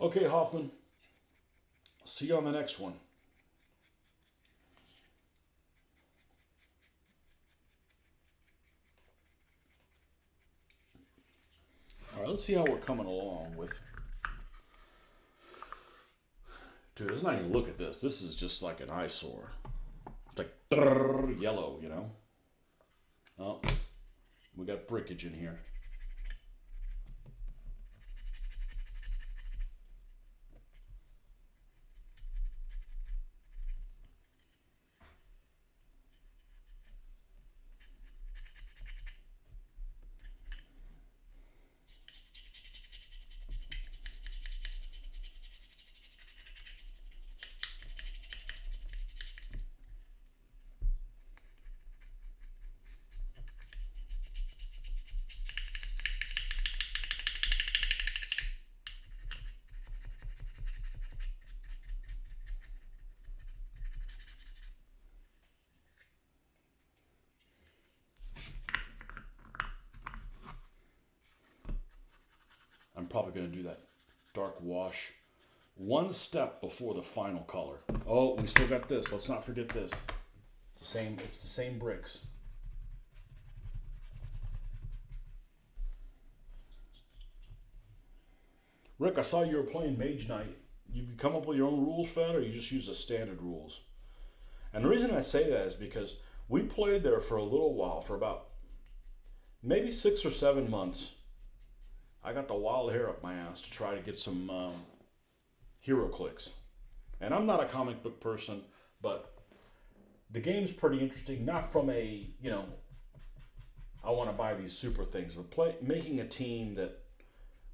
Okay, Hoffman. See you on the next one. right, let's see how we're coming along with. Dude, let's not even look at this. This is just like an eyesore. It's like yellow, you know? Oh, we got breakage in here. I'm probably going to do that dark wash one step before the final color. Oh, we still got this. Let's not forget this. It's the same bricks. Rick, I saw you were playing Mage Knight. You come up with your own rules for that, or you just use the standard rules? And the reason I say that is because we played there for a little while, for about maybe 6 or 7 months. I got the wild hair up my ass to try to get some hero clicks. And I'm not a comic book person, but the game's pretty interesting. Not from a, I want to buy these super things, but making a team that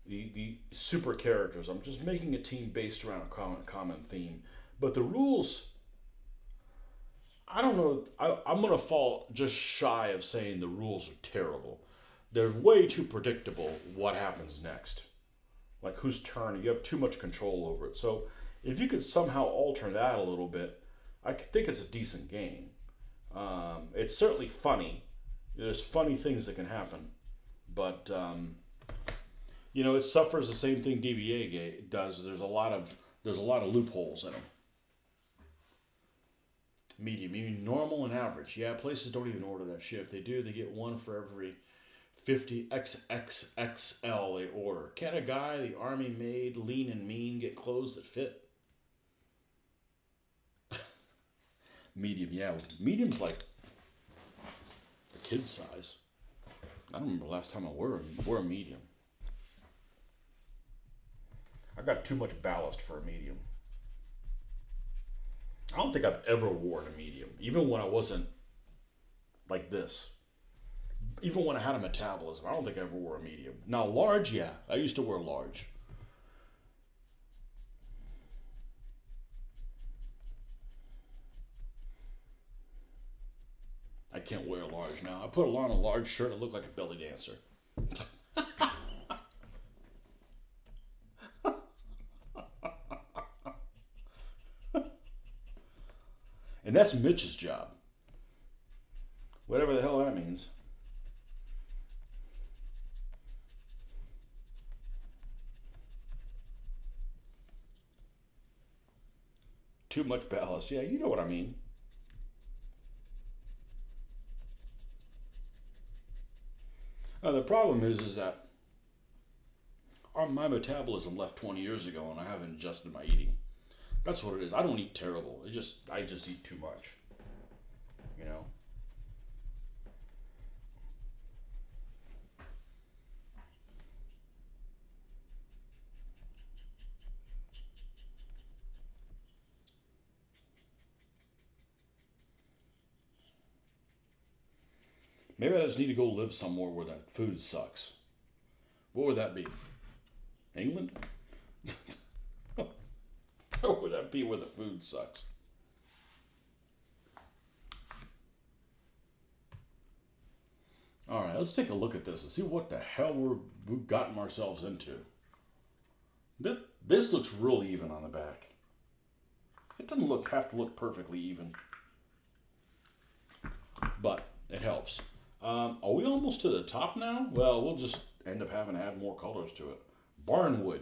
the super characters. I'm just making a team based around a common theme. But the rules, I don't know. I'm going to fall just shy of saying the rules are terrible. They're way too predictable what happens next. Like whose turn, you have too much control over it. So if you could somehow alter that a little bit, I think it's a decent game. It's certainly funny. There's funny things that can happen. But, it suffers the same thing DBA does. There's a lot of loopholes in them. Medium, meaning normal and average. Yeah, places don't even order that shit. If they do, they get one for every 50 XXXL they order. Can a guy the army made lean and mean get clothes that fit? Medium, yeah. Medium's like a kid size. I don't remember the last time I wore a medium. I got too much ballast for a medium. I don't think I've ever worn a medium, even when I wasn't like this. Even when I had a metabolism, I don't think I ever wore a medium. Now, large, yeah. I used to wear large. I can't wear a large now. I put on a large shirt, it looked like a belly dancer. And that's Mitch's job. Whatever the hell that means. Too much ballast. Yeah, you know what I mean. The problem is that my metabolism left 20 years ago, and I haven't adjusted my eating. That's what it is. I don't eat terrible. I just eat too much. Maybe I just need to go live somewhere where that food sucks. What would that be? England? Where would that be where the food sucks? All right, let's take a look at this and see what the hell we've gotten ourselves into. This looks real even on the back. It doesn't have to look perfectly even, but it helps. Are we almost to the top now? Well, we'll just end up having to add more colors to it. Barnwood.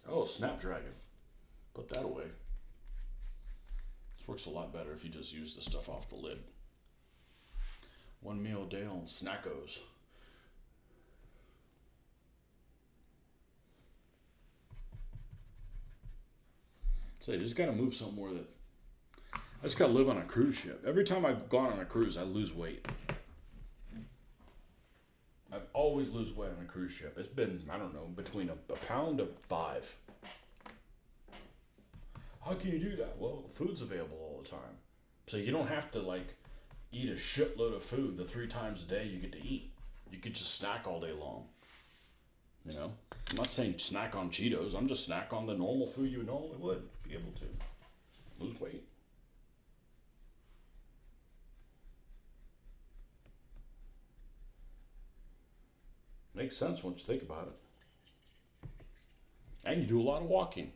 Oh, Snapdragon. Put that away. This works a lot better if you just use the stuff off the lid. One meal a day on Snackos. So you just gotta move somewhere that I just gotta live on a cruise ship. Every time I've gone on a cruise, I lose weight. I've always lose weight on a cruise ship. It's been, I don't know, between a pound to 5. How can you do that? Well, food's available all the time. So you don't have to like eat a shitload of food the 3 times a day you get to eat. You could just snack all day long. You know? I'm not saying snack on Cheetos. I'm just snack on the normal food you normally would be able to. Lose weight. Makes sense once you think about it. And you do a lot of walking.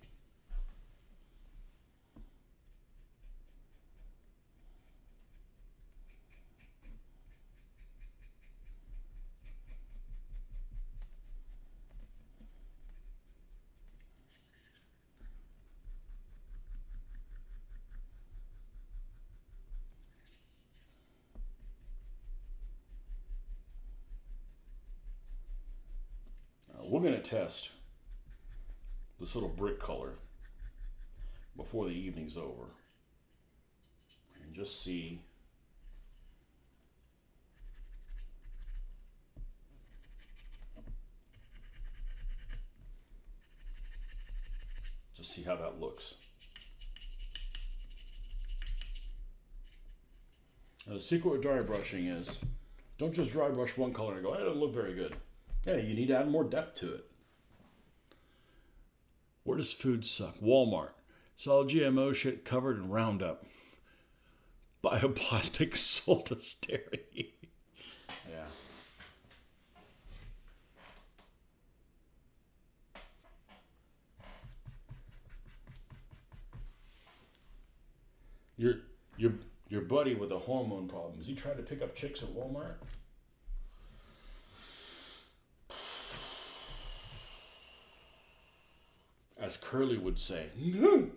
We're going to test this little brick color before the evening's over and just see how that looks. Now, the secret with dry brushing is don't just dry brush one color and go, it doesn't look very good. Yeah, you need to add more depth to it. Where does food suck? Walmart. It's all GMO shit covered in Roundup. Bioplastic sold as dairy. Yeah. Your buddy with the hormone problems, he tried to pick up chicks at Walmart? As Curly would say, no.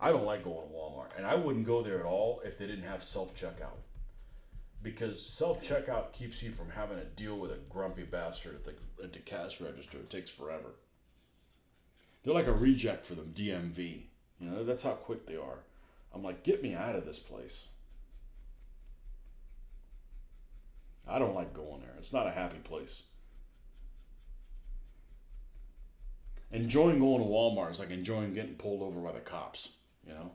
I don't like going to Walmart, and I wouldn't go there at all if they didn't have self-checkout. Because self-checkout keeps you from having to deal with a grumpy bastard at the cash register. It takes forever. They're like a reject for them, DMV. You know, that's how quick they are. I'm like, get me out of this place. I don't like going there. It's not a happy place. Enjoying going to Walmart is like enjoying getting pulled over by the cops, you know?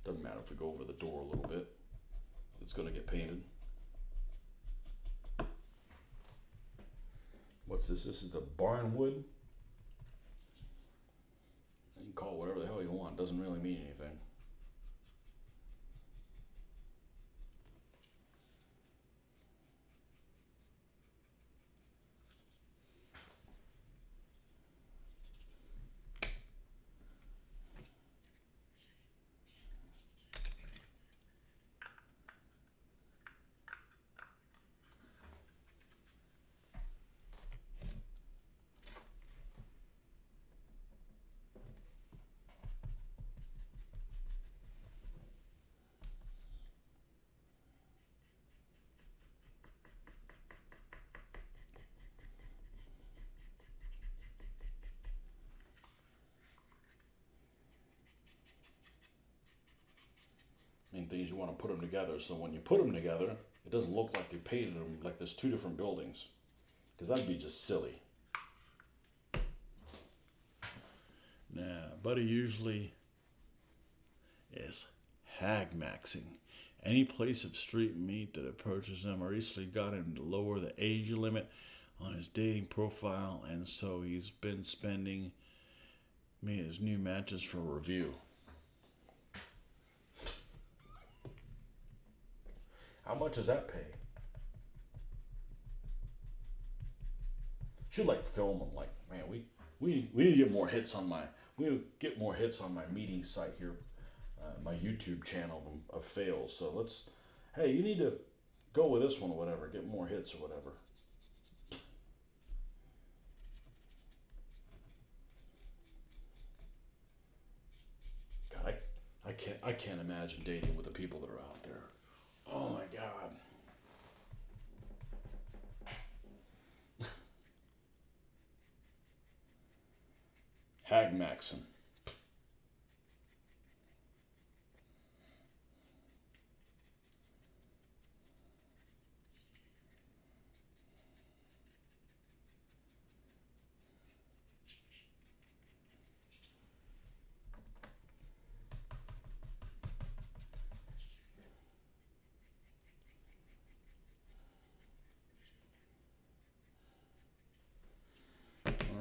Doesn't matter if we go over the door a little bit. It's going to get painted. What's this? This is the barnwood. You can call it whatever the hell you want. It doesn't really mean anything. Main thing is you want to put them together, so when you put them together, it doesn't look like they painted them like there's 2 different buildings, because that'd be just silly. Now, Buddy usually is hag maxing. Any place of street meat that approaches him or easily got him to lower the age limit on his dating profile, and so he's been spending me his new matches for review. How much does that pay? should like film them. Like, man, we need to get more hits on my meeting site here, my YouTube channel of fails. So let's, hey, you need to go with this one or whatever, get more hits or whatever. God, I can't imagine dating with the people that are out there. Oh my God. Hag Maxim.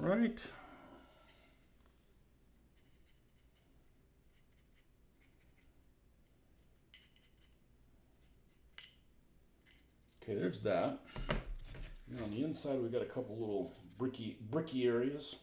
All right. Okay, there's that. And on the inside, we got a couple little bricky areas.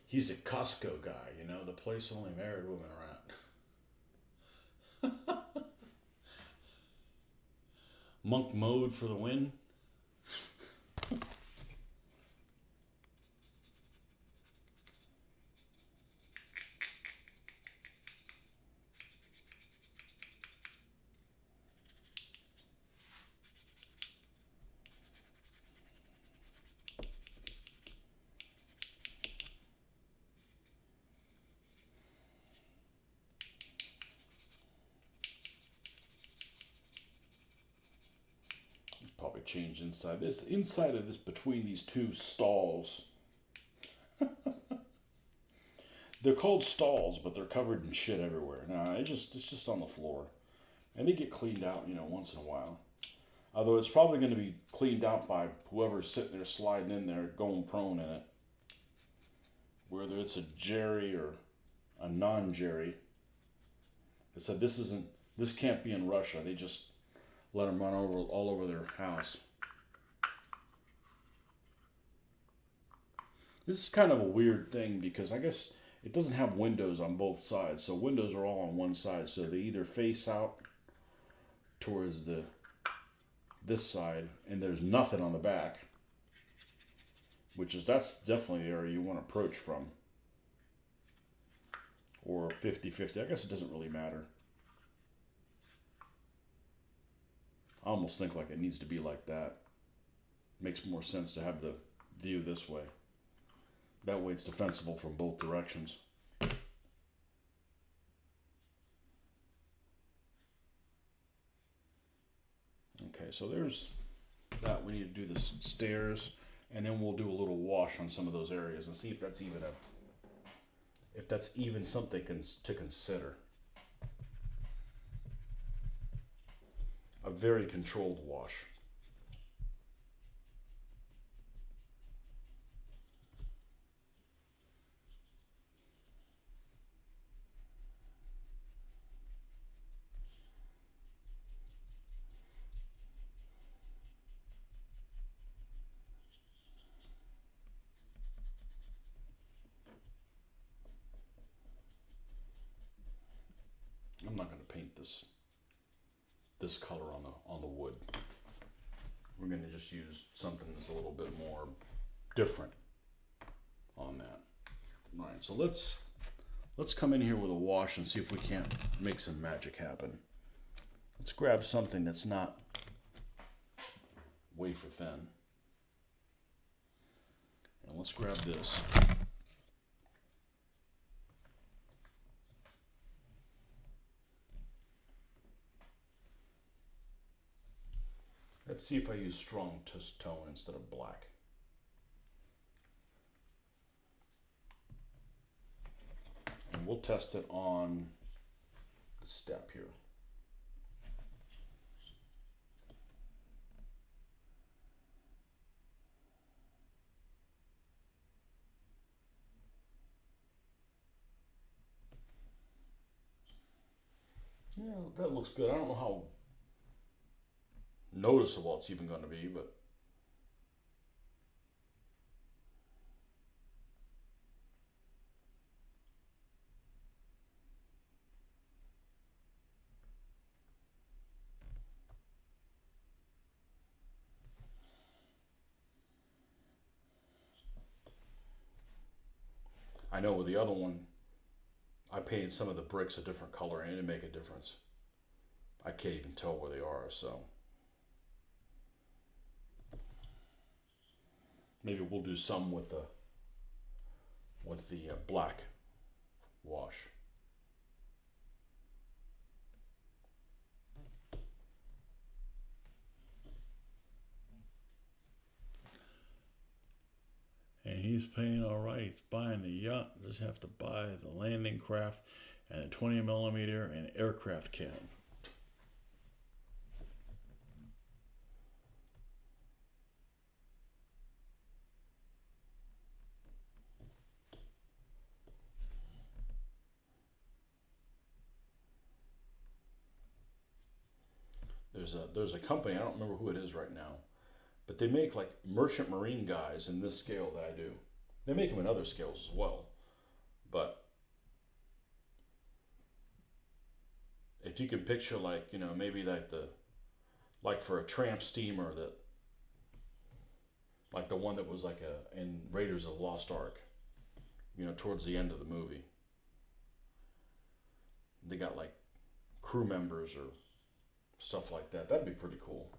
He's a Costco guy, you know, the place only married women are at. Monk mode for the win. Probably change inside this. Inside of this, between these two stalls. They're called stalls, but they're covered in shit everywhere. Nah, it's just on the floor. And they get cleaned out, you know, once in a while. Although it's probably going to be cleaned out by whoever's sitting there sliding in there, going prone in it. Whether it's a Jerry or a non-Jerry. I said this can't be in Russia. They just let them run all over their house. This is kind of a weird thing because I guess it doesn't have windows on both sides. So windows are all on one side. So they either face out towards this side and there's nothing on the back. That's definitely the area you want to approach from. Or 50-50. I guess it doesn't really matter. I almost think like it needs to be like that. Makes more sense to have the view this way. That way it's defensible from both directions. Okay, so there's that. We need to do the stairs, and then we'll do a little wash on some of those areas and see if that's even something to consider. A very controlled wash. I'm not going to paint this color on the wood. We're going to just use something that's a little bit more different on that. All right, so let's come in here with a wash and see if we can't make some magic happen. Let's grab something that's not wafer thin. And let's grab this. Let's see if I use strong tone instead of black. And we'll test it on the step here. Yeah, that looks good. I don't know how noticeable it's even going to be, but I know with the other one, I painted some of the bricks a different color and it didn't make a difference. I can't even tell where they are, so maybe we'll do some with the black wash. And he's paying all right. He's buying the yacht. Just have to buy the landing craft and a 20 millimeter and aircraft cab. There's a company, I don't remember who it is right now, but they make like merchant marine guys in this scale that I do. They make them in other scales as well, but if you can picture like maybe like for a tramp steamer that like the one that was like in Raiders of the Lost Ark, towards the end of the movie, they got like crew members or stuff like that. That'd be pretty cool.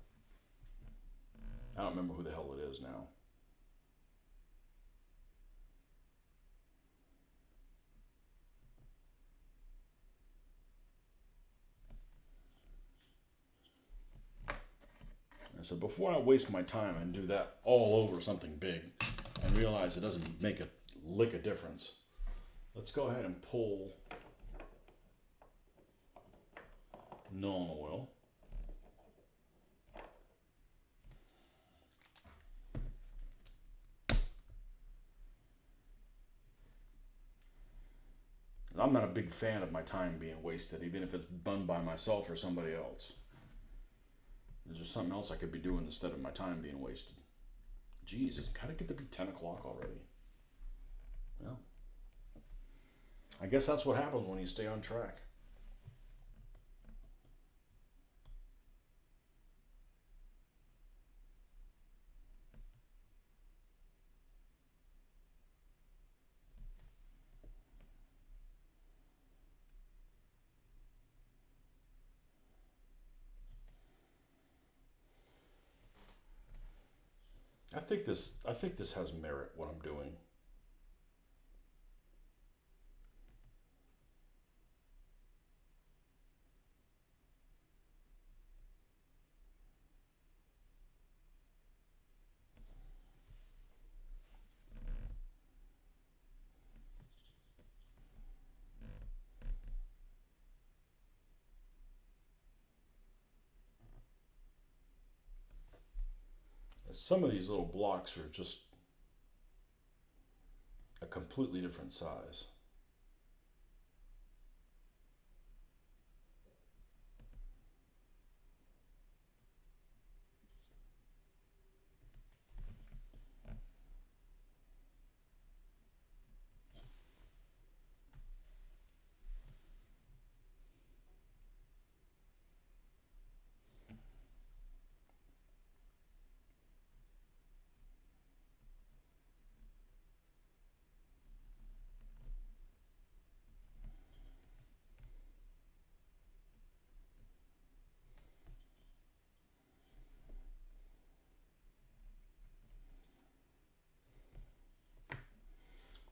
I don't remember who the hell it is now. And so before I waste my time and do that all over something big and realize it doesn't make a lick of difference, let's go ahead and pull Nuln Oil. I'm not a big fan of my time being wasted, even if it's done by myself or somebody else. There's just something else I could be doing instead of my time being wasted. Geez, it's gotta get to be 10 o'clock already. Well, I guess that's what happens when you stay on track. I think this has merit, what I'm doing. Some of these little blocks are just a completely different size.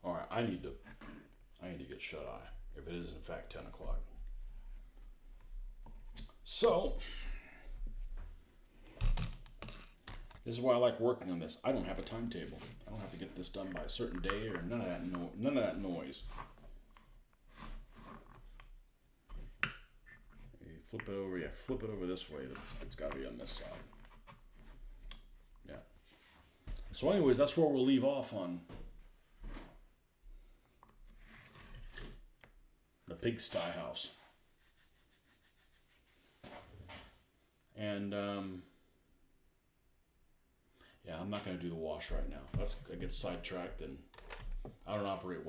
All right, I need to get shut eye if it is in fact 10 o'clock. So this is why I like working on this. I don't have a timetable. I don't have to get this done by a certain day or none of that none of that noise. You flip it over. Yeah, flip it over this way. It's got to be on this side. Yeah. So, anyways, that's where we'll leave off on the pigsty house. And yeah, I'm not going to do the wash right now. I get sidetracked and I don't operate